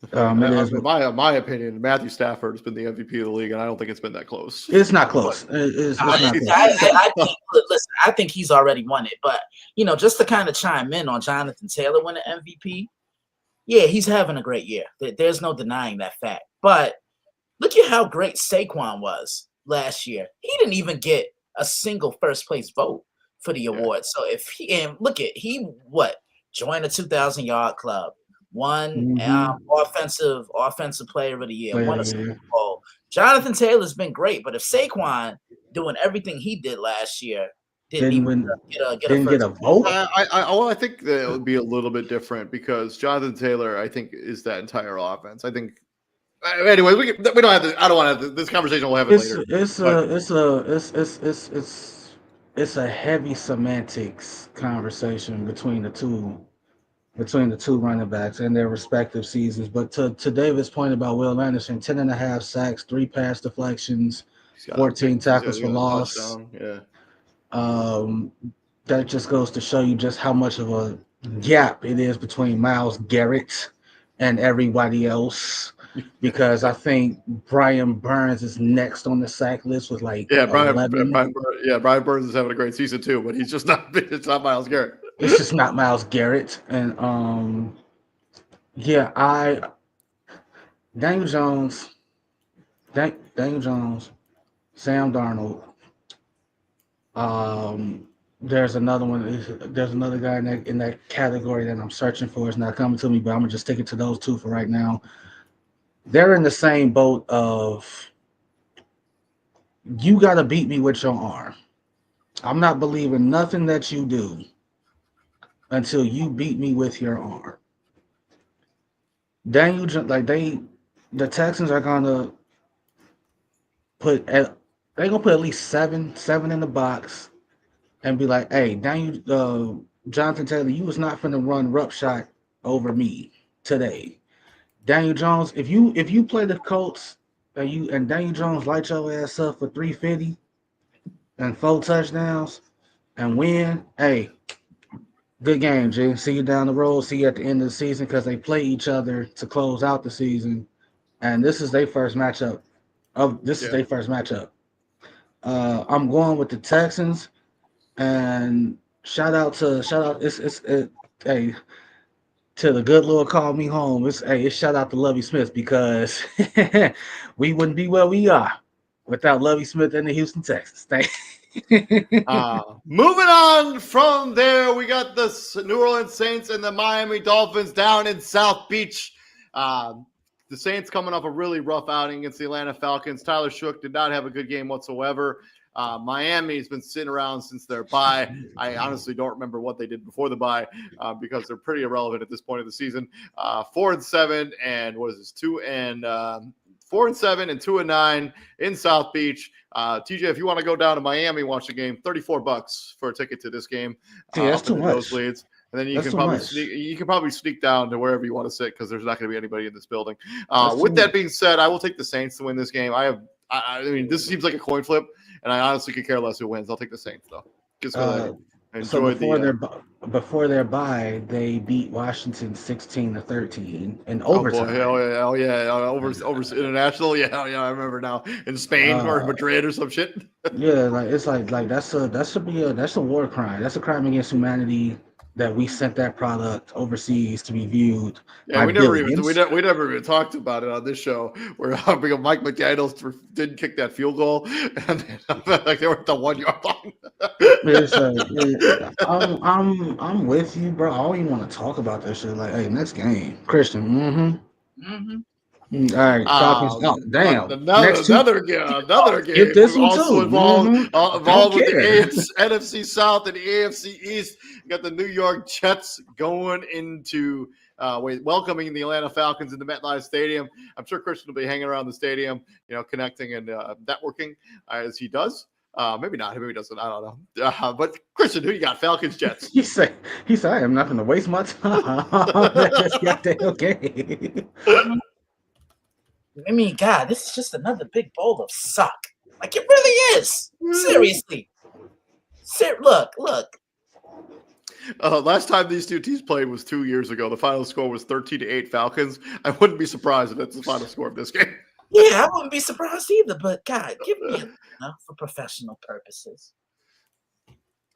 It is. In my opinion, Matthew Stafford has been the MVP of the league, and I don't think it's been that close. It's not close. It's not close. Listen, I think he's already won it. But, just to kind of chime in on Jonathan Taylor winning MVP, yeah, he's having a great year. There's no denying that fact. But look at how great Saquon was last year. He didn't even get a single first place vote for the award. So if he joined a 2,000-yard club, won offensive player of the year, won a Super Bowl. Jonathan Taylor's been great, but if Saquon doing everything he did last year didn't even get a vote, I think that it would be a little bit different because Jonathan Taylor, I think, is that entire offense. I think. Anyway, we don't have to. I don't want to have this conversation. We'll have it later. It's a heavy semantics conversation between the two running backs and their respective seasons. But to David's point about Will Anderson, 10.5 sacks, 3 pass deflections, 14 tackles for loss. Yeah. That just goes to show you just how much of a gap it is between Myles Garrett and everybody else. Because I think Brian Burns is next on the sack list with Brian Burns is having a great season too, but he's just not. It's not Myles Garrett. It's just not Myles Garrett, and Daniel Jones, Sam Darnold. There's another one. There's another guy in that category that I'm searching for. It's not coming to me, but I'm gonna just stick it to those two for right now. They're in the same boat of you got to beat me with your arm. I'm not believing nothing that you do until you beat me with your arm. The Texans are gonna put at least seven in the box and be like, hey, Jonathan Taylor, you was not finna run rough shot over me today. Daniel Jones, if you play the Colts and Daniel Jones light your ass up for 350 and 4 touchdowns and win, hey, good game, G. See you down the road. See you at the end of the season because they play each other to close out the season, and this is their first matchup. Their first matchup. I'm going with the Texans, and shout out. Hey. Till the good Lord called me home. It's shout out to Lovie Smith because we wouldn't be where we are without Lovie Smith and the Houston Texans. Moving on from there, we got the New Orleans Saints and the Miami Dolphins down in South Beach. The Saints coming off a really rough outing against the Atlanta Falcons. Tyler Shook did not have a good game whatsoever. Miami's been sitting around since their bye. I honestly don't remember what they did before the bye because they're pretty irrelevant at this point of the season. 4-7 and what is this? 4-7 and 2-9 in South Beach. TJ, if you want to go down to Miami and watch the game, $34 for a ticket to this game. That's too much. Those leads. And then you can probably sneak down to wherever you want to sit because there's not going to be anybody in this building. With that being said, I will take the Saints to win this game. I mean, this seems like a coin flip. And I honestly could care less who wins. I'll take the Saints, though. Before their bye, they beat Washington 16-13 in overtime. Oh yeah, over international. Yeah, I remember now in Spain or Madrid or some shit. Yeah, that's a war crime. That's a crime against humanity. That we sent that product overseas to be viewed. Yeah, we never even talked about it on this show. Where Mike McDaniels didn't kick that field goal, and they were at the 1 yard line. I'm with you, bro. I don't even want to talk about that shit. Like, hey, next game, Christian. All right, Falcons. Damn. Another game. Get this one also too. Involved with the NFC South and the AFC East. You got the New York Jets going into welcoming the Atlanta Falcons into MetLife Stadium. I'm sure Christian will be hanging around the stadium, connecting and networking as he does. Maybe not. Maybe he doesn't. I don't know. But Christian, who you got? Falcons, Jets. He said, I am not going to waste my time. That's goddamn game. I mean, God, this is just another big bowl of suck. Like, it really is. Seriously. Look. Last time these two teams played was 2 years ago. The final score was 13-8 Falcons. I wouldn't be surprised if that's the final score of this game. Yeah, I wouldn't be surprised either. But God, give me Atlanta for professional purposes.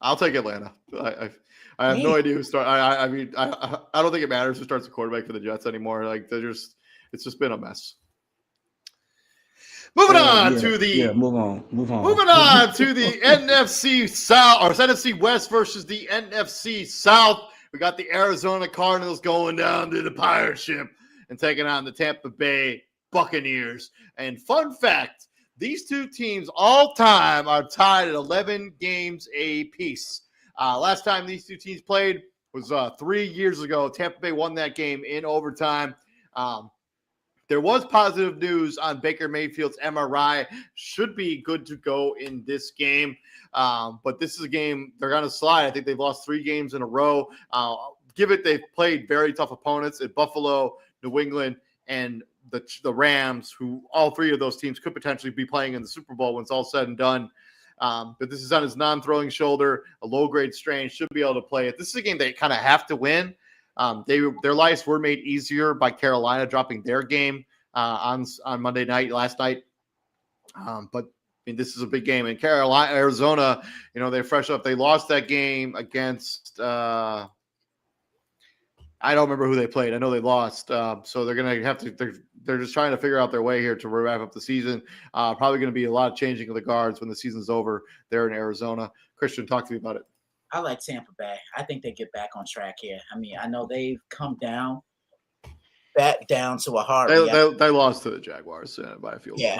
I'll take Atlanta. I have no idea who starts. I mean, I don't think it matters who starts the quarterback for the Jets anymore. Like it's just been a mess. Moving on to the Moving on to the NFC South or NFC West versus the NFC South. We got the Arizona Cardinals going down to the pirate ship and taking on the Tampa Bay Buccaneers. And fun fact, these two teams all time are tied at 11 games apiece. Last time these two teams played was 3 years ago. Tampa Bay won that game in overtime. There was positive news on Baker Mayfield's MRI. Should be good to go in this game. But this is a game they're going to slide. I think they've lost 3 games in a row. They've played very tough opponents at Buffalo, New England, and the Rams, who all 3 of those teams could potentially be playing in the Super Bowl when it's all said and done. But this is on his non-throwing shoulder, a low-grade strain, should be able to play it. This is a game they kind of have to win. Their lives were made easier by Carolina dropping their game on Monday night, last night. But I mean, this is a big game. In Carolina, Arizona, they're fresh up. They lost that game against I don't remember who they played. I know they lost. So they're going to have to they're just trying to figure out their way here to wrap up the season. Probably going to be a lot of changing of the guards when the season's over there in Arizona. Christian, talk to me about it. I like Tampa Bay. I think they get back on track here. I mean, I know they've come back down to a hard. They lost to the Jaguars by a field goal.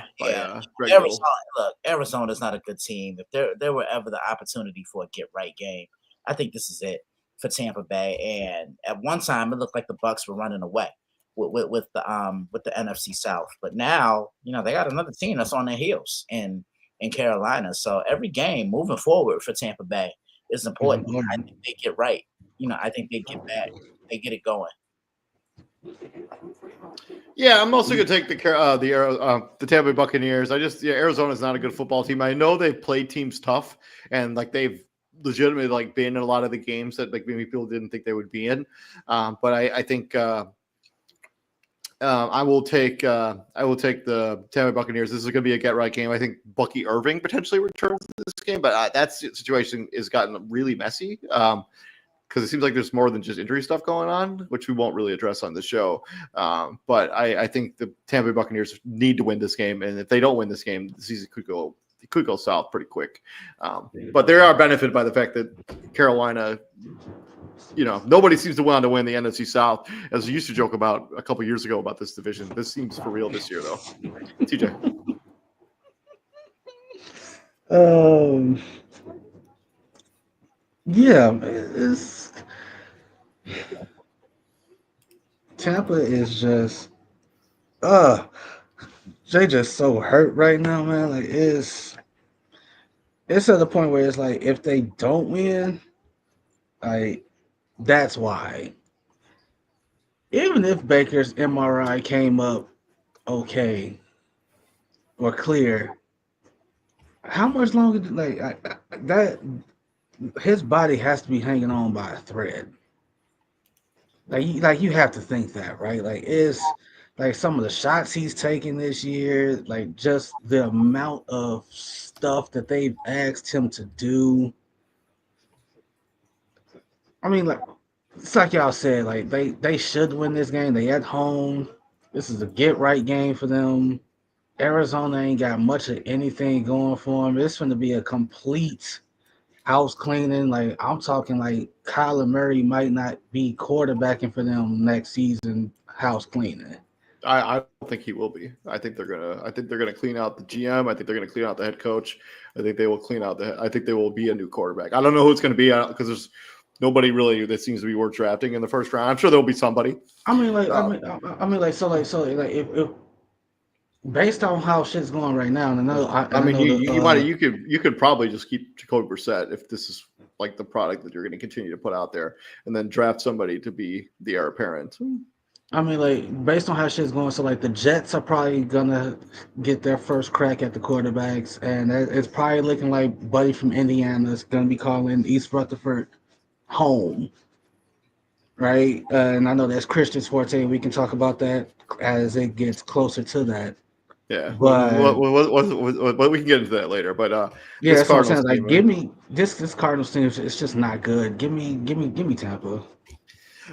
Arizona's not a good team. If there were ever the opportunity for a get-right game, I think this is it for Tampa Bay. And at one time, it looked like the Bucs were running away with the NFC South. But now, they got another team that's on their heels in Carolina. So every game moving forward for Tampa Bay is important. I think they get right. I think they get back. They get it going. Yeah, I'm also going to take the Tampa Bay Buccaneers. Arizona's not a good football team. I know they've played teams tough, and they've legitimately been in a lot of the games that maybe people didn't think they would be in. But I think I will take the Tampa Bay Buccaneers. This is going to be a get-right game. I think Bucky Irving potentially returns to this game, but that situation has gotten really messy because it seems like there's more than just injury stuff going on, which we won't really address on the show. But I think the Tampa Bay Buccaneers need to win this game, and if they don't win this game, the season could go south pretty quick. But they are benefited by the fact that Carolina – nobody seems to want to win the NFC South, as we used to joke about a couple years ago about this division. This seems for real this year, though. TJ. Yeah, Tampa is just Jay just so hurt right now, man. It's at the point where it's like if they don't win, that's why. Even if Baker's MRI came up okay or clear, how much longer that his body has to be hanging on by a thread. You have to think that, right? It's some of the shots he's taking this year, just the amount of stuff that they've asked him to do. I mean, it's like y'all said, they should win this game. They at home. This is a get-right game for them. Arizona ain't got much of anything going for them. It's going to be a complete house cleaning. I'm talking Kyler Murray might not be quarterbacking for them next season. House cleaning. I don't think he will be. I think they're gonna clean out the GM. I think they're gonna clean out the head coach. I think they will clean out I think they will be a new quarterback. I don't know who it's gonna be because there's nobody really that seems to be worth drafting in the first round. I'm sure there'll be somebody. If based on how shit's going right now, and you could probably just keep Jacoby Brissett if this is the product that you're going to continue to put out there, and then draft somebody to be the heir apparent. Based on how shit's going, so the Jets are probably gonna get their first crack at the quarterbacks, and it's probably looking like Buddy from Indiana is gonna be calling East Rutherford home, right? And I know that's Christian's forte. We can talk about that as it gets closer to that. Yeah, But we can get into that later. But yeah, this that's what I'm saying. Cardinals Like, team, give me this Cardinals team. It's just not good. Give me Tampa.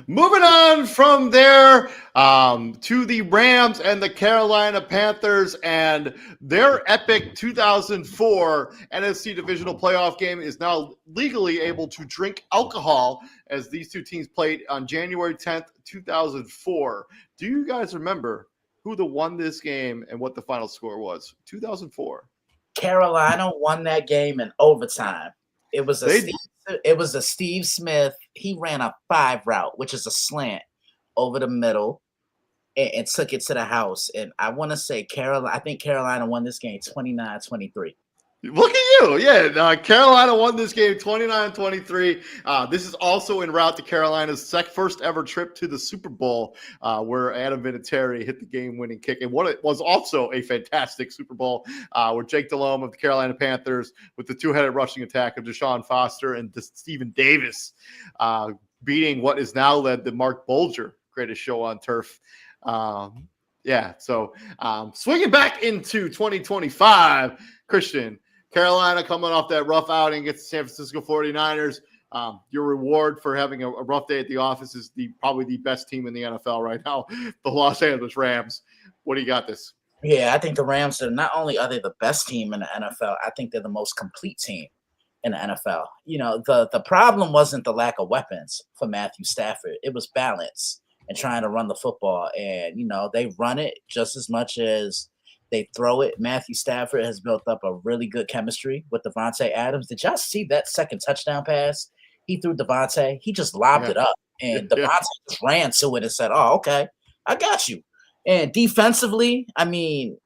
moving on from there to the Rams and the Carolina Panthers and their epic 2004 NFC divisional playoff game is now legally able to drink alcohol as these two teams played on January 10th, 2004. Do you guys remember who won this game and what the final score was? 2004. Carolina won that game in overtime. It was a Steve Smith. He ran a 5 route, which is a slant over the middle, and took it to the house. And I want to say I think Carolina won this game 29-23. Look at you. Yeah, Carolina won this game 29-23. This is also en route to Carolina's first ever trip to the Super Bowl, where Adam Vinatieri hit the game-winning kick. And what it was also a fantastic Super Bowl, where Jake Delhomme of the Carolina Panthers with the two-headed rushing attack of Deshaun Foster and Stephen Davis beating what is now led the Mark Bulger greatest show on turf. So swinging back into 2025, Christian, Carolina coming off that rough outing against the San Francisco 49ers. Your reward for having a rough day at the office is probably the best team in the NFL right now, the Los Angeles Rams. What do you got this? Yeah, I think the Rams are not only are they the best team in the NFL, I think they're the most complete team in the NFL. You know, the problem wasn't the lack of weapons for Matthew Stafford. It was balance and trying to run the football. And, you know, they run it just as much as they throw it. Matthew Stafford has built up a really good chemistry with Devontae Adams. Did y'all see that second touchdown pass he threw Devontae? He just lobbed it up, and Devontae just ran to it and said, "Oh, okay, I got you." And defensively, I mean,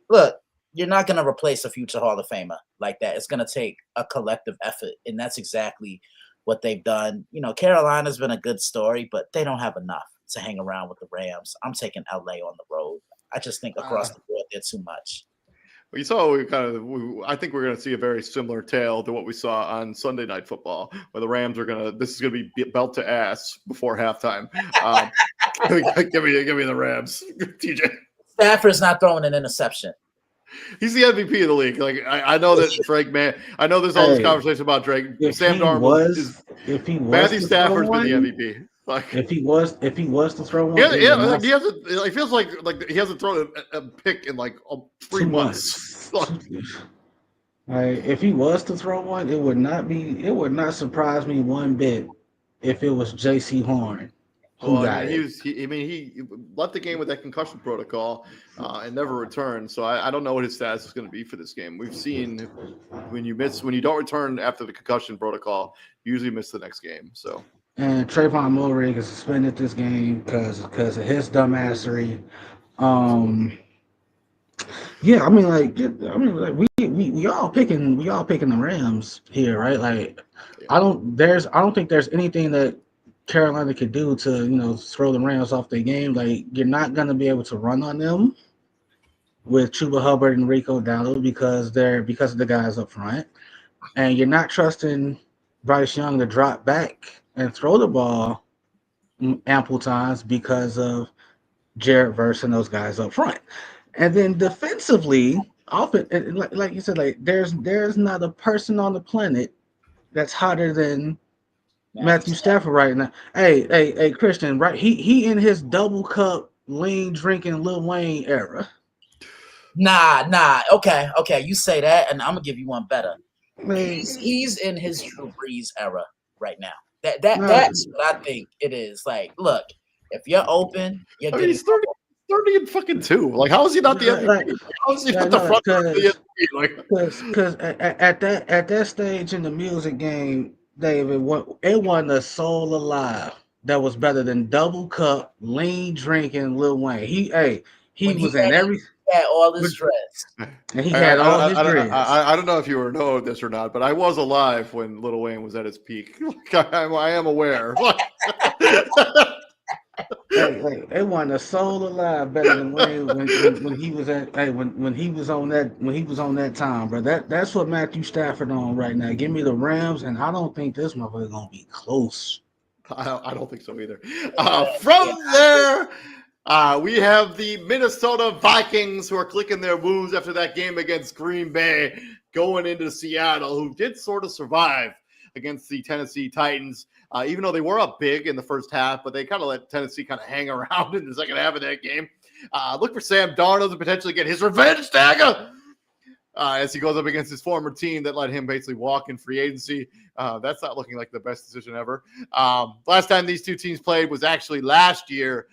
look, you're not going to replace a future Hall of Famer like that. It's going to take a collective effort, and that's exactly what they've done. You know, Carolina's been a good story, but they don't have enough to hang around with the Rams. I'm taking LA on the road. I just think across the board, they're too much. You saw I think we're going to see a very similar tale to what we saw on Sunday Night Football, where the Rams this is going to be belt to ass before halftime. Give me the Rams, TJ. Stafford's not throwing an interception. He's the MVP of the league. Like I know that Drake, man. I know there's all this conversation about Drake. Sam Darnold Matthew Stafford's been the MVP. Like if he was to throw one, like he hasn't. It feels like he hasn't thrown a pick in like 3 months. If he was to throw one, it would not surprise me one bit if it was J.C. Horn. He left the game with that concussion protocol and never returned. So I don't know what his status is going to be for this game. We've seen when you don't return after the concussion protocol, you usually miss the next game. So. And Trayvon Mulray is suspended this game because of his dumbassery. We all picking the Rams here, right? Like, I don't think there's anything that Carolina could do to throw the Rams off their game. Like, you're not gonna be able to run on them with Chuba Hubbard and Rico Dowdle because of the guys up front, and you're not trusting Bryce Young to drop back and throw the ball ample times because of Jared Verse and those guys up front. And then defensively, often, like you said, like there's not a person on the planet that's hotter than Matthew Stafford right now. Hey, Christian, right? He in his double cup lean drinking Lil Wayne era. Nah. Okay. You say that, and I'm gonna give you one better. He's in his Drew Brees era right now. That's what I think it is. Like, look, if you're open, you're getting. He's 30 and fucking 2. Like, how is he not the MVP? How is he not the front of the MVP? Because at that stage in the music game, David, it wasn't a soul alive that was better than double cup lean drinking Lil Wayne. He was in every. Had all his dreads. And he had all his dreads. I don't know if you know this or not, but I was alive when Lil Wayne was at his peak. I am aware. It wasn't a soul alive better than Wayne when he was at when he was on that time, bro. That's what Matthew Stafford on right now. Give me the Rams, and I don't think this motherfucker gonna be close. I don't think so either. Yeah, From there, we have the Minnesota Vikings who are clicking their wounds after that game against Green Bay, going into Seattle, who did sort of survive against the Tennessee Titans, even though they were up big in the first half, but they kind of let Tennessee kind of hang around in the second half of that game. Look for Sam Darnold to potentially get his revenge dagger as he goes up against his former team that let him basically walk in free agency. That's not looking like the best decision ever. Last time these two teams played was actually last year.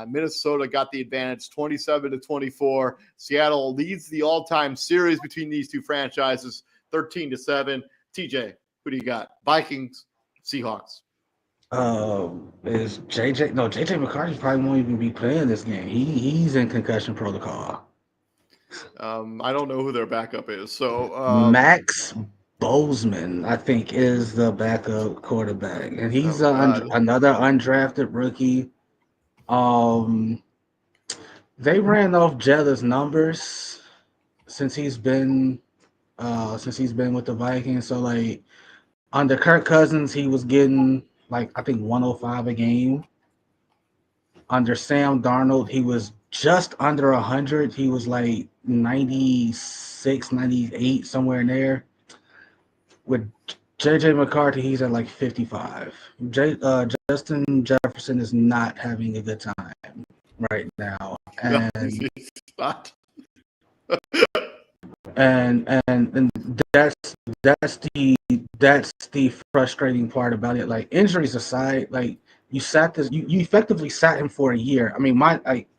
Minnesota got the advantage 27-24. Seattle leads the all-time series between these two franchises 13-7. TJ, who do you got? Vikings, Seahawks. Is JJ? No, JJ McCarthy probably won't even be playing this game. He's in concussion protocol. I don't know who their backup is. So Max Bozeman, I think, is the backup quarterback, and he's another undrafted rookie. They ran off Jetta's numbers since he's been with the Vikings. So like under Kirk Cousins, he was getting like I think 105 a game. Under Sam Darnold, he was just under 100. He was like 96, 98, somewhere in there. With JJ McCarthy, he's at like 55. Justin Jefferson is not having a good time right now, and and that's the frustrating part about it. Like injuries aside, like you effectively sat him for a year. I mean,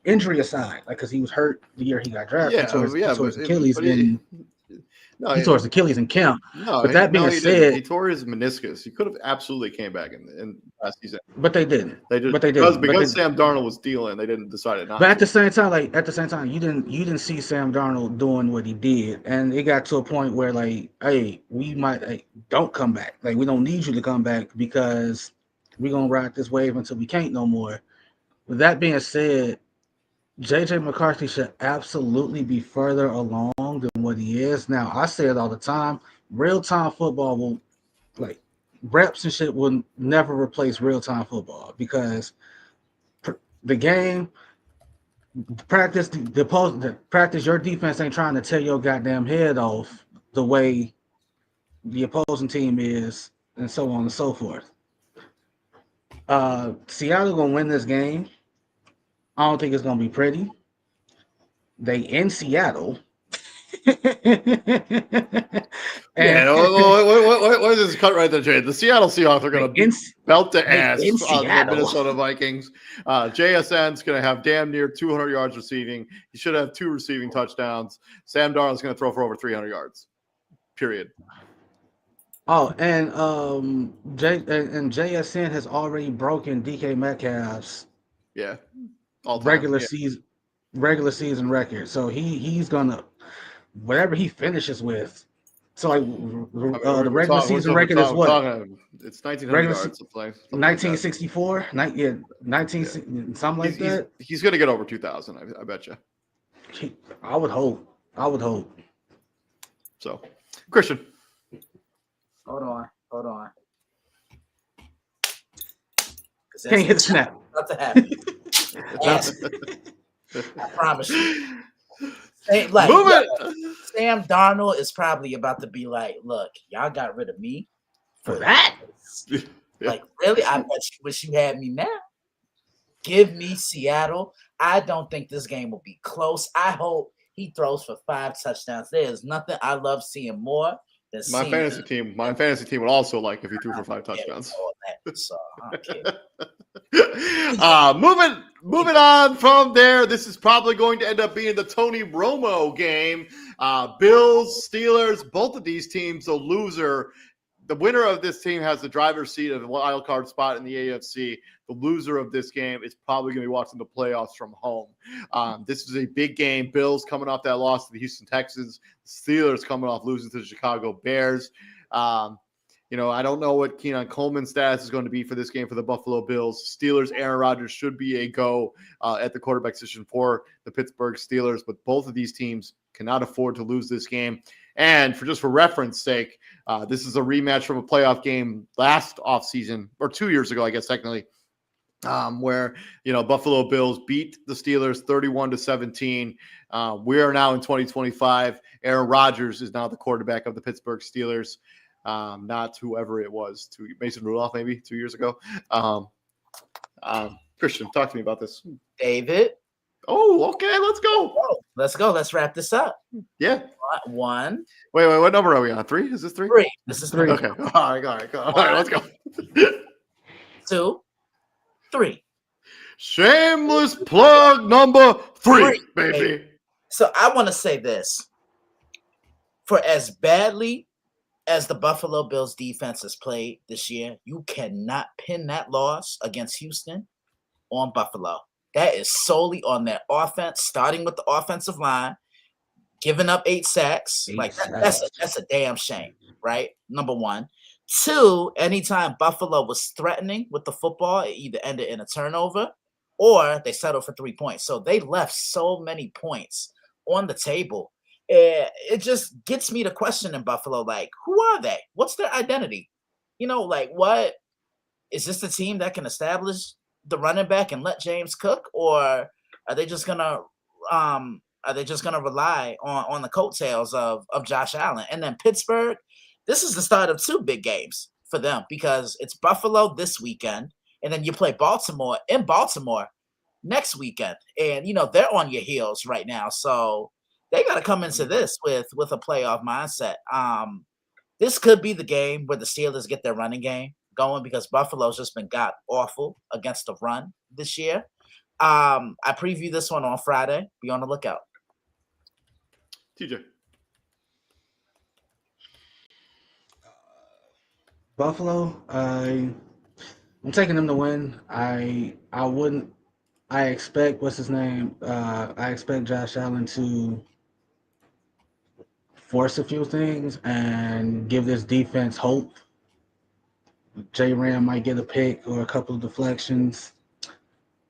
injury aside, like because he was hurt the year he got drafted. He tore his Achilles he tore his Achilles in camp. But that being said, he tore his meniscus. He could have absolutely came back in last season. But they didn't. Because Sam Darnold was dealing, they didn't decide it not. But at the same time, you didn't see Sam Darnold doing what he did, and it got to a point where like, hey, we might don't come back. Like we don't need you to come back because we're gonna ride this wave until we can't no more. With that being said, JJ McCarthy should absolutely be further along than what he is. Now, I say it all the time, real-time football will, like, reps and shit will never replace real-time football because the game, practice, your defense ain't trying to tear your goddamn head off the way the opposing team is, and so on and so forth. Seattle gonna win this game. I don't think it's gonna be pretty. They in Seattle. What is this cut right there, Jay? The Seattle Seahawks are going to belt the ass on the Minnesota Vikings. JSN's going to have damn near 200 yards receiving. He should have 2 receiving touchdowns. Sam Darnold's going to throw for over 300 yards. Period. Oh, and JSN has already broken DK Metcalf's regular season record. So he's gonna whatever he finishes with. So like the regular season record is what? It's 1900 yards to play. 1964, something like that. He's gonna get over 2,000. I bet you. I would hope. So, Christian. Hold on. Can't hit snap. About to happen. I promise you. Sam Darnold is probably about to be like, look, y'all got rid of me for that? Like, really? I bet you wish you had me now. Give me Seattle. I don't think this game will be close. I hope he throws for 5 touchdowns. There is nothing I love seeing more than my fantasy team would also like if he threw for 5 touchdowns. So I don't care. Moving on from there, this is probably going to end up being the Tony Romo game. Bills, Steelers, both of these teams, the winner of this team has the driver's seat of the wild card spot in the AFC. The loser of this game is probably going to be watching the playoffs from home. This is a big game. Bills coming off that loss to the Houston Texans. Steelers coming off losing to the Chicago Bears. I don't know what Keenan Coleman's status is going to be for this game for the Buffalo Bills. Steelers, Aaron Rodgers should be a go at the quarterback position for the Pittsburgh Steelers, but both of these teams cannot afford to lose this game. And for reference sake, this is a rematch from a playoff game last offseason, or 2 years ago, I guess, technically, where, Buffalo Bills beat the Steelers 31-17. We are now in 2025. Aaron Rodgers is now the quarterback of the Pittsburgh Steelers. Not whoever it was, Mason Rudolph, maybe 2 years ago. Christian, talk to me about this. David. Oh, okay, let's go. Let's go. Let's wrap this up. Yeah. One. Wait, what number are we on? 3? Is this 3? 3. This is 3. Okay. All right, let's go. 2, 3. Shameless plug number 3, baby. So I want to say this. For as badly as the Buffalo Bills defense has played this year, you cannot pin that loss against Houston on Buffalo. That is solely on their offense, starting with the offensive line, giving up 8 sacks. That's a damn shame, right? Number one. 2, anytime Buffalo was threatening with the football, it either ended in a turnover or they settled for 3 points. So they left so many points on the table. It just gets me to question in Buffalo, like, who are they? What's their identity? What is this the team that can establish the running back and let James cook, or are they just gonna rely on the coattails of Josh Allen? And then Pittsburgh, this is the start of 2 big games for them because it's Buffalo this weekend, and then you play Baltimore in Baltimore next weekend, and they're on your heels right now, so they got to come into this with a playoff mindset. This could be the game where the Steelers get their running game going because Buffalo's just been god awful against the run this year. I preview this one on Friday. Be on the lookout. TJ. Buffalo, I'm taking them to win. I expect what's his name? I expect Josh Allen to force a few things and give this defense hope. J Ram might get a pick or a couple of deflections.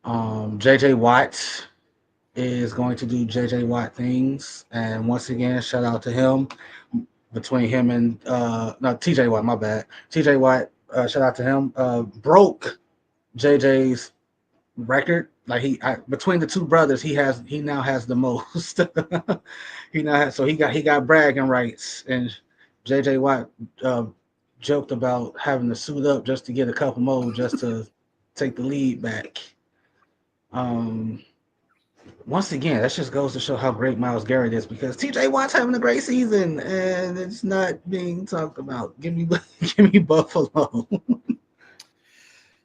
JJ Watt is going to do JJ Watt things, and once again, shout out to him. Between him and TJ Watt, my bad. TJ Watt, shout out to him. Broke JJ's record. Between the 2 brothers, he now has the most. he got bragging rights, and JJ Watt joked about having to suit up just to get a couple more just to take the lead back. Once again, that just goes to show how great Myles Garrett is because TJ Watt's having a great season and it's not being talked about. Give me Buffalo.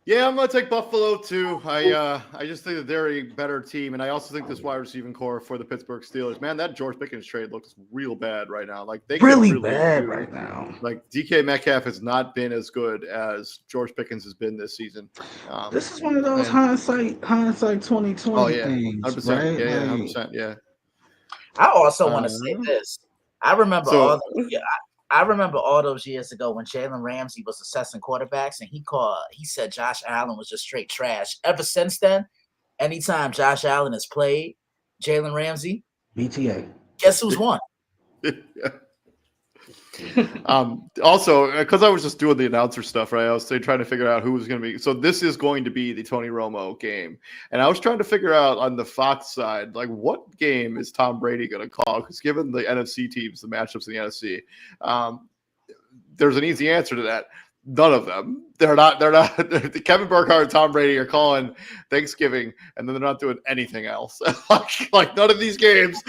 Yeah, I'm going to take Buffalo too. I just think that they're a better team, and I also think this wide receiving core for the Pittsburgh Steelers, man, that George Pickens trade looks real bad right now. Like they really bad right now. Like DK Metcalf has not been as good as George Pickens has been this season. This is one of those hindsight 2020 things, 100%, right? Yeah, 100%. Yeah. I also want to say this. I remember all those years ago when Jalen Ramsey was assessing quarterbacks and he said Josh Allen was just straight trash. Ever since then, anytime Josh Allen has played Jalen Ramsey, BTA. Guess who's won? Also, because I was just doing the announcer stuff, right? I was trying to figure out who was going to be. So this is going to be the Tony Romo game, and I was trying to figure out on the Fox side, like what game is Tom Brady going to call? Because given the NFC teams, the matchups in the NFC, there's an easy answer to that. None of them. They're not. Kevin Burkhardt and Tom Brady are calling Thanksgiving, and then they're not doing anything else. like none of these games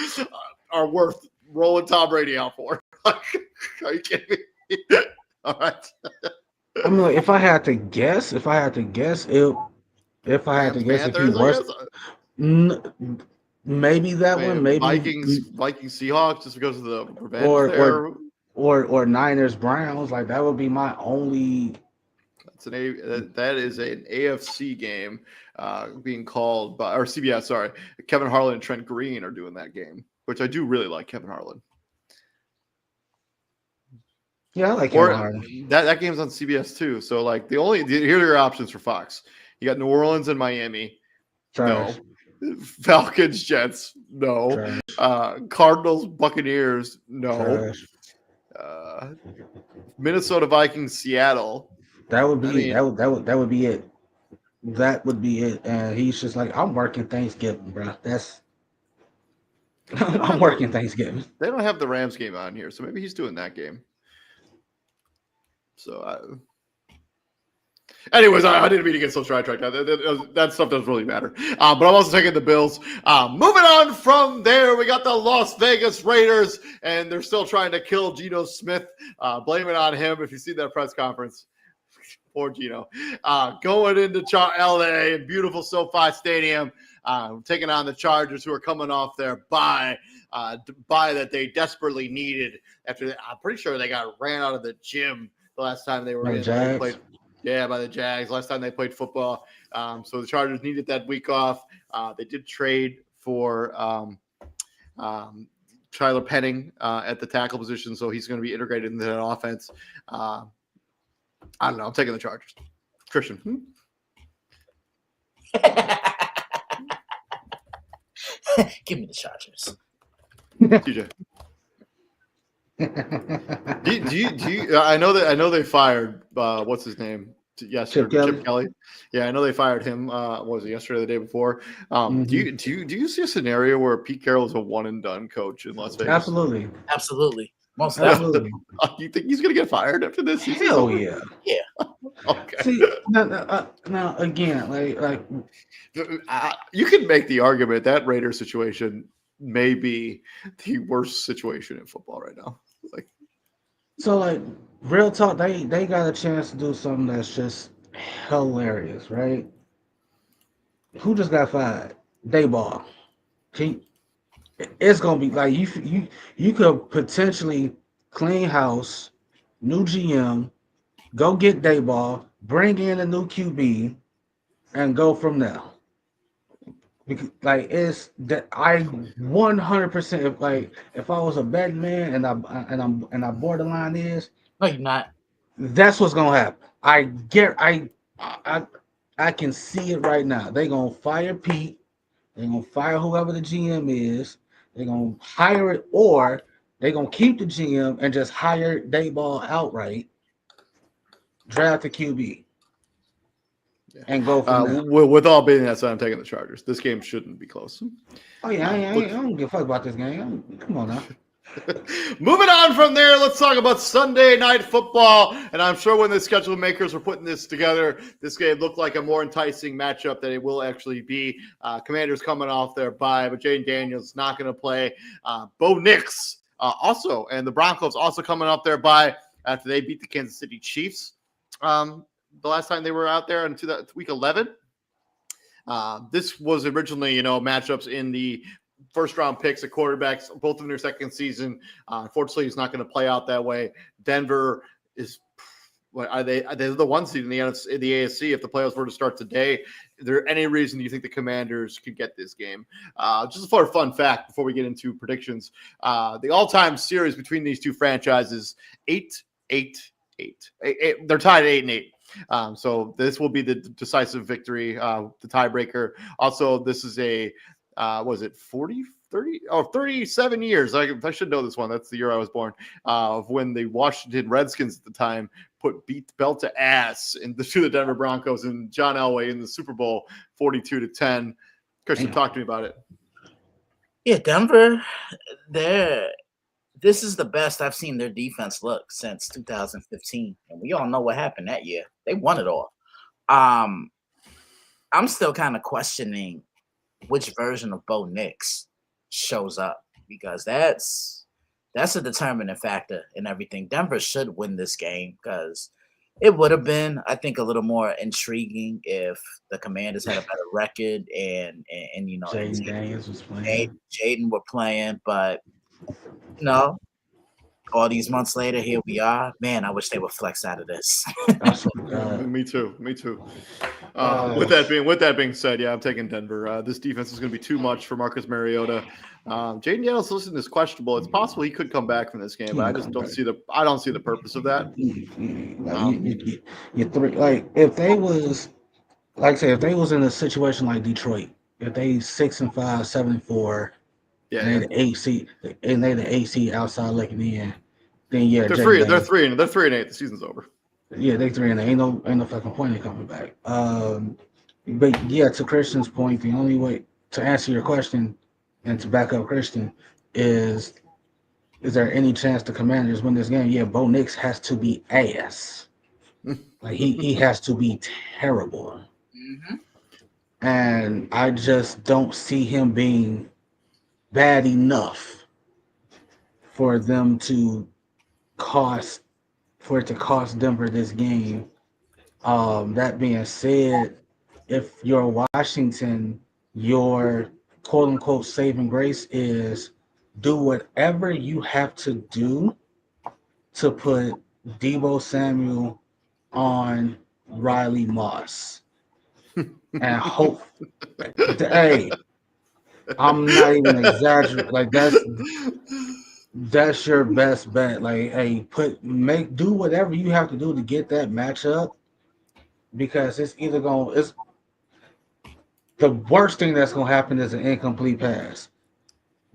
are worth rolling Tom Brady out for. Are you kidding me? All right. I mean, like, if I had to guess, if he worst, maybe that one, maybe Vikings Seahawks, just because of the revenge or Niners Browns, like that would be my only. That is an AFC game being called by, or CBS. Sorry, Kevin Harlan and Trent Green are doing that game, which I do really like Kevin Harlan. Yeah, I like Or Kevin Harlan. that game's on CBS too. So like here are your options for Fox. You got New Orleans and Miami. Trash. No. Falcons, Jets. No. Trash. Cardinals, Buccaneers. No. Trash. Minnesota Vikings, Seattle. That would be I it. mean, That would be it. That would be it. And he's just like, I'm working Thanksgiving, bro. I'm working Thanksgiving. They don't have the Rams game on here, so maybe he's doing that game. So, anyways, I didn't mean to get so sidetracked. That stuff doesn't really matter. But I'm also taking the Bills. Moving on from there, we got the Las Vegas Raiders, and they're still trying to kill Geno Smith. Blame it on him if you see that press conference. Poor Geno. Going into LA in beautiful SoFi Stadium, taking on the Chargers, who are coming off their bye that they desperately needed. I'm pretty sure they got ran out of the gym the last time they were in. They played, by the Jags. Last time they played football. So the Chargers needed that week off. They did trade for Tyler Penning at the tackle position, so he's going to be integrated into that offense. I don't know. I'm taking the Chargers. Christian. Give me the Chargers. TJ. do you I know they fired what's his name yesterday, Chip Kelly. Yeah, I know they fired him. Was it yesterday or the day before? Do you see a scenario where Pete Carroll is a one and done coach in Las Vegas? Absolutely. Most definitely. You think he's gonna get fired after this? Hell yeah. Okay. See, now again, like you can make the argument that Raiders situation may be the worst situation in football right now. Like real talk, they got a chance to do something that's just hilarious, right? Who just got fired? Dayball. It's gonna be like you could potentially clean house, new GM, go get Dayball, bring in a new QB, and go from there. Because, like, it's that I 100% if I was a betting man and I borderline is no, you're not. That's what's gonna happen. I can see it right now. They're gonna fire Pete. They're gonna fire whoever the GM is. They're gonna hire it, or they're gonna keep the GM and just hire Dayball outright, draft the QB, and go from there. With all being that said, I'm taking the Chargers. This game shouldn't be close. Oh yeah, I don't give a fuck about this game. Come on now. Moving on from there, let's talk about Sunday Night Football. And I'm sure when the schedule makers were putting this together, this game looked like a more enticing matchup than it will actually be. Commanders coming off their bye, but Jaden Daniels not going to play. Bo Nix also, and the Broncos also coming off their bye after they beat the Kansas City Chiefs the last time they were out there in week 11. This was originally, matchups in the first round picks at quarterbacks, both in their second season. Unfortunately, it's not going to play out that way. Denver is they're the one seed in the AFC. If the playoffs were to start today, is there any reason you think the Commanders could get this game? Just for a fun fact before we get into predictions, the all-time series between these two franchises, 8-8-8. They're tied at 8-8. So this will be the decisive victory, the tiebreaker. Also, this is a was it 37 years. I should know this one. That's the year I was born. Of when the Washington Redskins at the time beat belt to ass to the Denver Broncos and John Elway in the Super Bowl 42-10. Christian, talk to me about it. Yeah, Denver, this is the best I've seen their defense look since 2015. And we all know what happened that year. They won it all. I'm still kind of questioning which version of Bo Nix shows up, because that's a determining factor in everything. Denver should win this game because it would have been, I think, a little more intriguing if the Commanders had a better record and Jaden Daniels was playing. Jaden were playing, but all these months later, here we are. Man, I wish they would flex out of this. Me too. With that being said, yeah, I'm taking Denver. This defense is going to be too much for Marcus Mariota. Jaden Daniels is questionable. It's possible he could come back from this game, but I just don't see the purpose of that. You three, like if they was like I said, if they was in a situation like Detroit, if they 6-5, 7-4, Yeah, and they the AC and they the AC outside looking in, then yeah, they're 3-8. The season's over. Yeah, they 3-8. Ain't no fucking point in coming back. But yeah, to Christian's point, the only way to answer your question and to back up Christian is there any chance the Commanders win this game? Yeah, Bo Nix has to be ass. Like he has to be terrible. Mm-hmm. And I just don't see him being bad enough for them to cost Denver this game. That being said, if you're Washington, your quote unquote saving grace is do whatever you have to do to put Deebo Samuel on Riley Moss. And hope, hey, I'm not even exaggerating. Like that's your best bet. Like, hey, do whatever you have to do to get that matchup, because it's the worst thing that's gonna happen is an incomplete pass.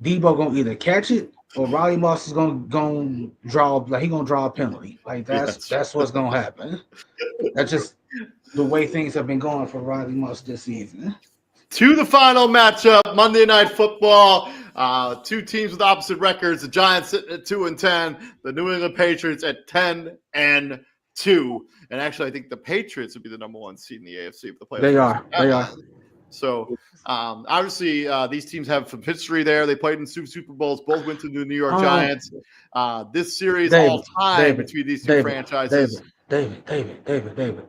Debo gonna either catch it or Riley Moss is gonna draw a penalty. Like that's what's gonna happen. That's just the way things have been going for Riley Moss this season. To the final matchup, Monday Night Football. Two teams with opposite records. The Giants sitting at 2-10. The New England Patriots at 10-2. And actually, I think the Patriots would be the number one seed in the AFC if the playoffs. They are. So obviously, these teams have some history there. They played in Super Bowls. Both went to the New York Giants. This series all time between these two franchises. David.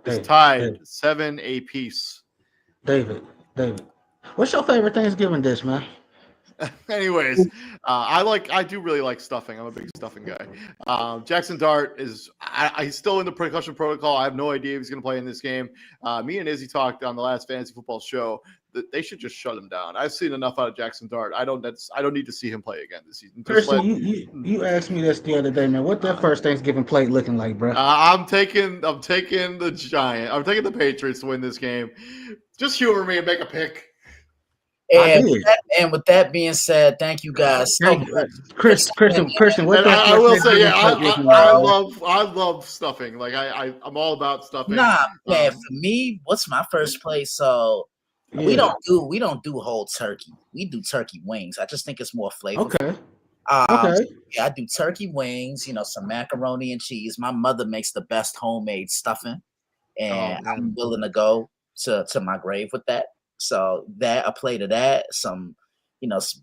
Is tied 7 apiece. David, what's your favorite Thanksgiving dish, man? Anyways, I do really like stuffing. I'm a big stuffing guy. Jackson Dart he's still in the concussion protocol. I have no idea if he's going to play in this game. Me and Izzy talked on the last fantasy football show that they should just shut him down. I've seen enough out of Jackson Dart. I don't need to see him play again this season. Christian, you asked me this the other day, man. What that first Thanksgiving plate looking like, bro? I'm taking the Giants. I'm taking the Patriots to win this game. Just humor me and make a pick. And with that being said, thank you guys so much. Christian, what that I will say, yeah, I love stuffing. Like I'm all about stuffing. Nah, man, for me, what's my first place? So we don't do whole turkey. We do turkey wings. I just think it's more flavorful. Okay. Yeah, I do turkey wings, some macaroni and cheese. My mother makes the best homemade stuffing, and I'm willing to go to my grave with that. So a plate of that, some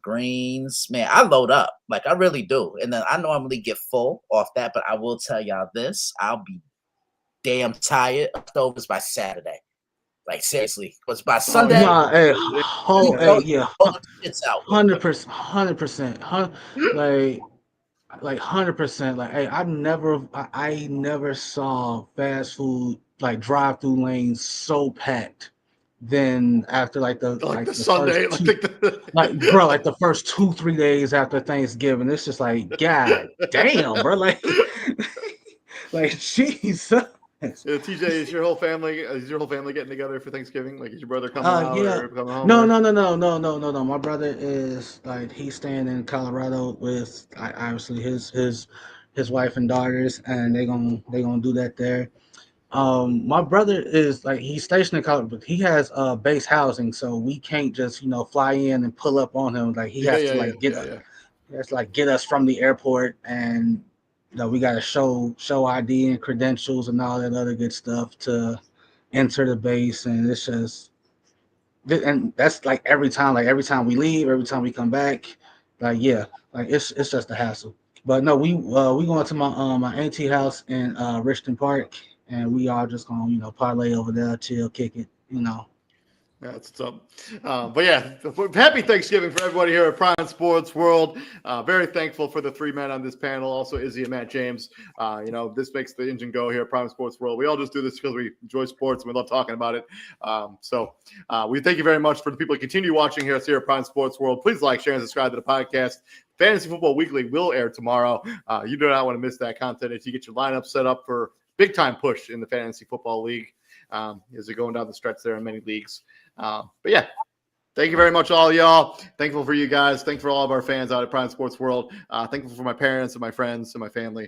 greens. Man, I load up. Like I really do. And then I normally get full off that, but I will tell y'all this. I'll be damn tired of those by Saturday. Like seriously. Because by Sunday, yeah, it's out. 100%. Like 100%. Like, hey, I never saw fast food like drive-through lanes so packed. Then after the Sunday, the first 2-3 days after Thanksgiving, it's just like, God damn, bro, like Jesus. Yeah, TJ, is your whole family getting together for Thanksgiving? Like, is your brother coming out? Yeah. Or coming home? No. My brother is he's staying in Colorado with obviously his wife and daughters, and they gonna do that there. My brother is he's stationed in Colorado, but he has base housing, so we can't just fly in and pull up on him. Like he has to get us from the airport, and we got to show ID and credentials and all that other good stuff to enter the base, and it's just, and that's every time we leave, every time we come back, it's just a hassle. But no, we going to my auntie house in Richmond Park. And we are just gonna, parlay over there, chill, kick it, That's tough. But yeah, happy Thanksgiving for everybody here at Prime Sports World. Very thankful for the three men on this panel. Also, Izzy and Matt James. This makes the engine go here at Prime Sports World. We all just do this because we enjoy sports and we love talking about it. We thank you very much for the people who continue watching here at Prime Sports World. Please like, share, and subscribe to the podcast. Fantasy Football Weekly will air tomorrow. You do not want to miss that content if you get your lineup set up for big time push in the Fantasy Football League. As they're going down the stretch there in many leagues. But yeah, thank you very much, all y'all. Thankful for you guys. Thankful for all of our fans out at Prime Sports World. Thankful for my parents and my friends and my family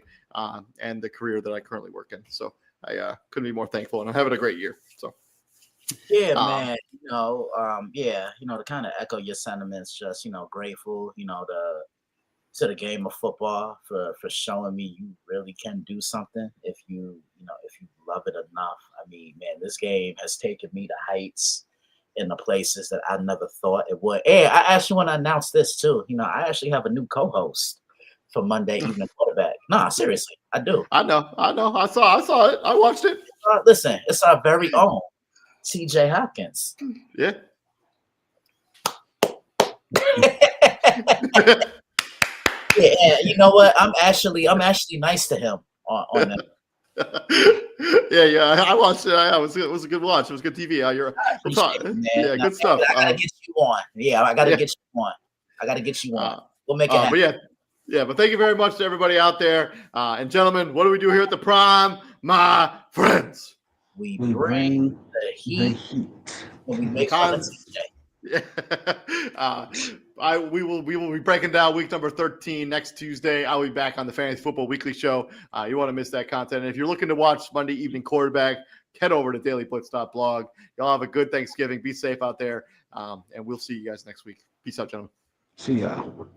and the career that I currently work in. So I couldn't be more thankful, and I'm having a great year. So yeah, man. To kind of echo your sentiments, just grateful, to the game of football for showing me you really can do something if you love it enough. I mean, man, this game has taken me to heights in the places that I never thought it would. And I actually want to announce this too. I actually have a new co-host for Monday Evening Quarterback. Nah, seriously, I do. I know. I saw it. I watched it. Listen, it's our very own TJ Hopkins. Yeah. Yeah, you know what? I'm actually nice to him on that. I watched it. It was a good watch. It was good TV. Good stuff. I gotta get you on. Yeah, I gotta get you on. I gotta get you on. We'll make it happen. But thank you very much to everybody out there. And gentlemen, what do we do here at the Prime, my friends? We bring the heat. When we make fun of TJ. We will be breaking down week number 13 next Tuesday. I'll be back on the Fantasy Football Weekly show. You want to miss that content. And if you're looking to watch Monday Evening Quarterback, head over to dailyblitz.blog. Y'all have a good Thanksgiving. Be safe out there. And we'll see you guys next week. Peace out, gentlemen. See y'all.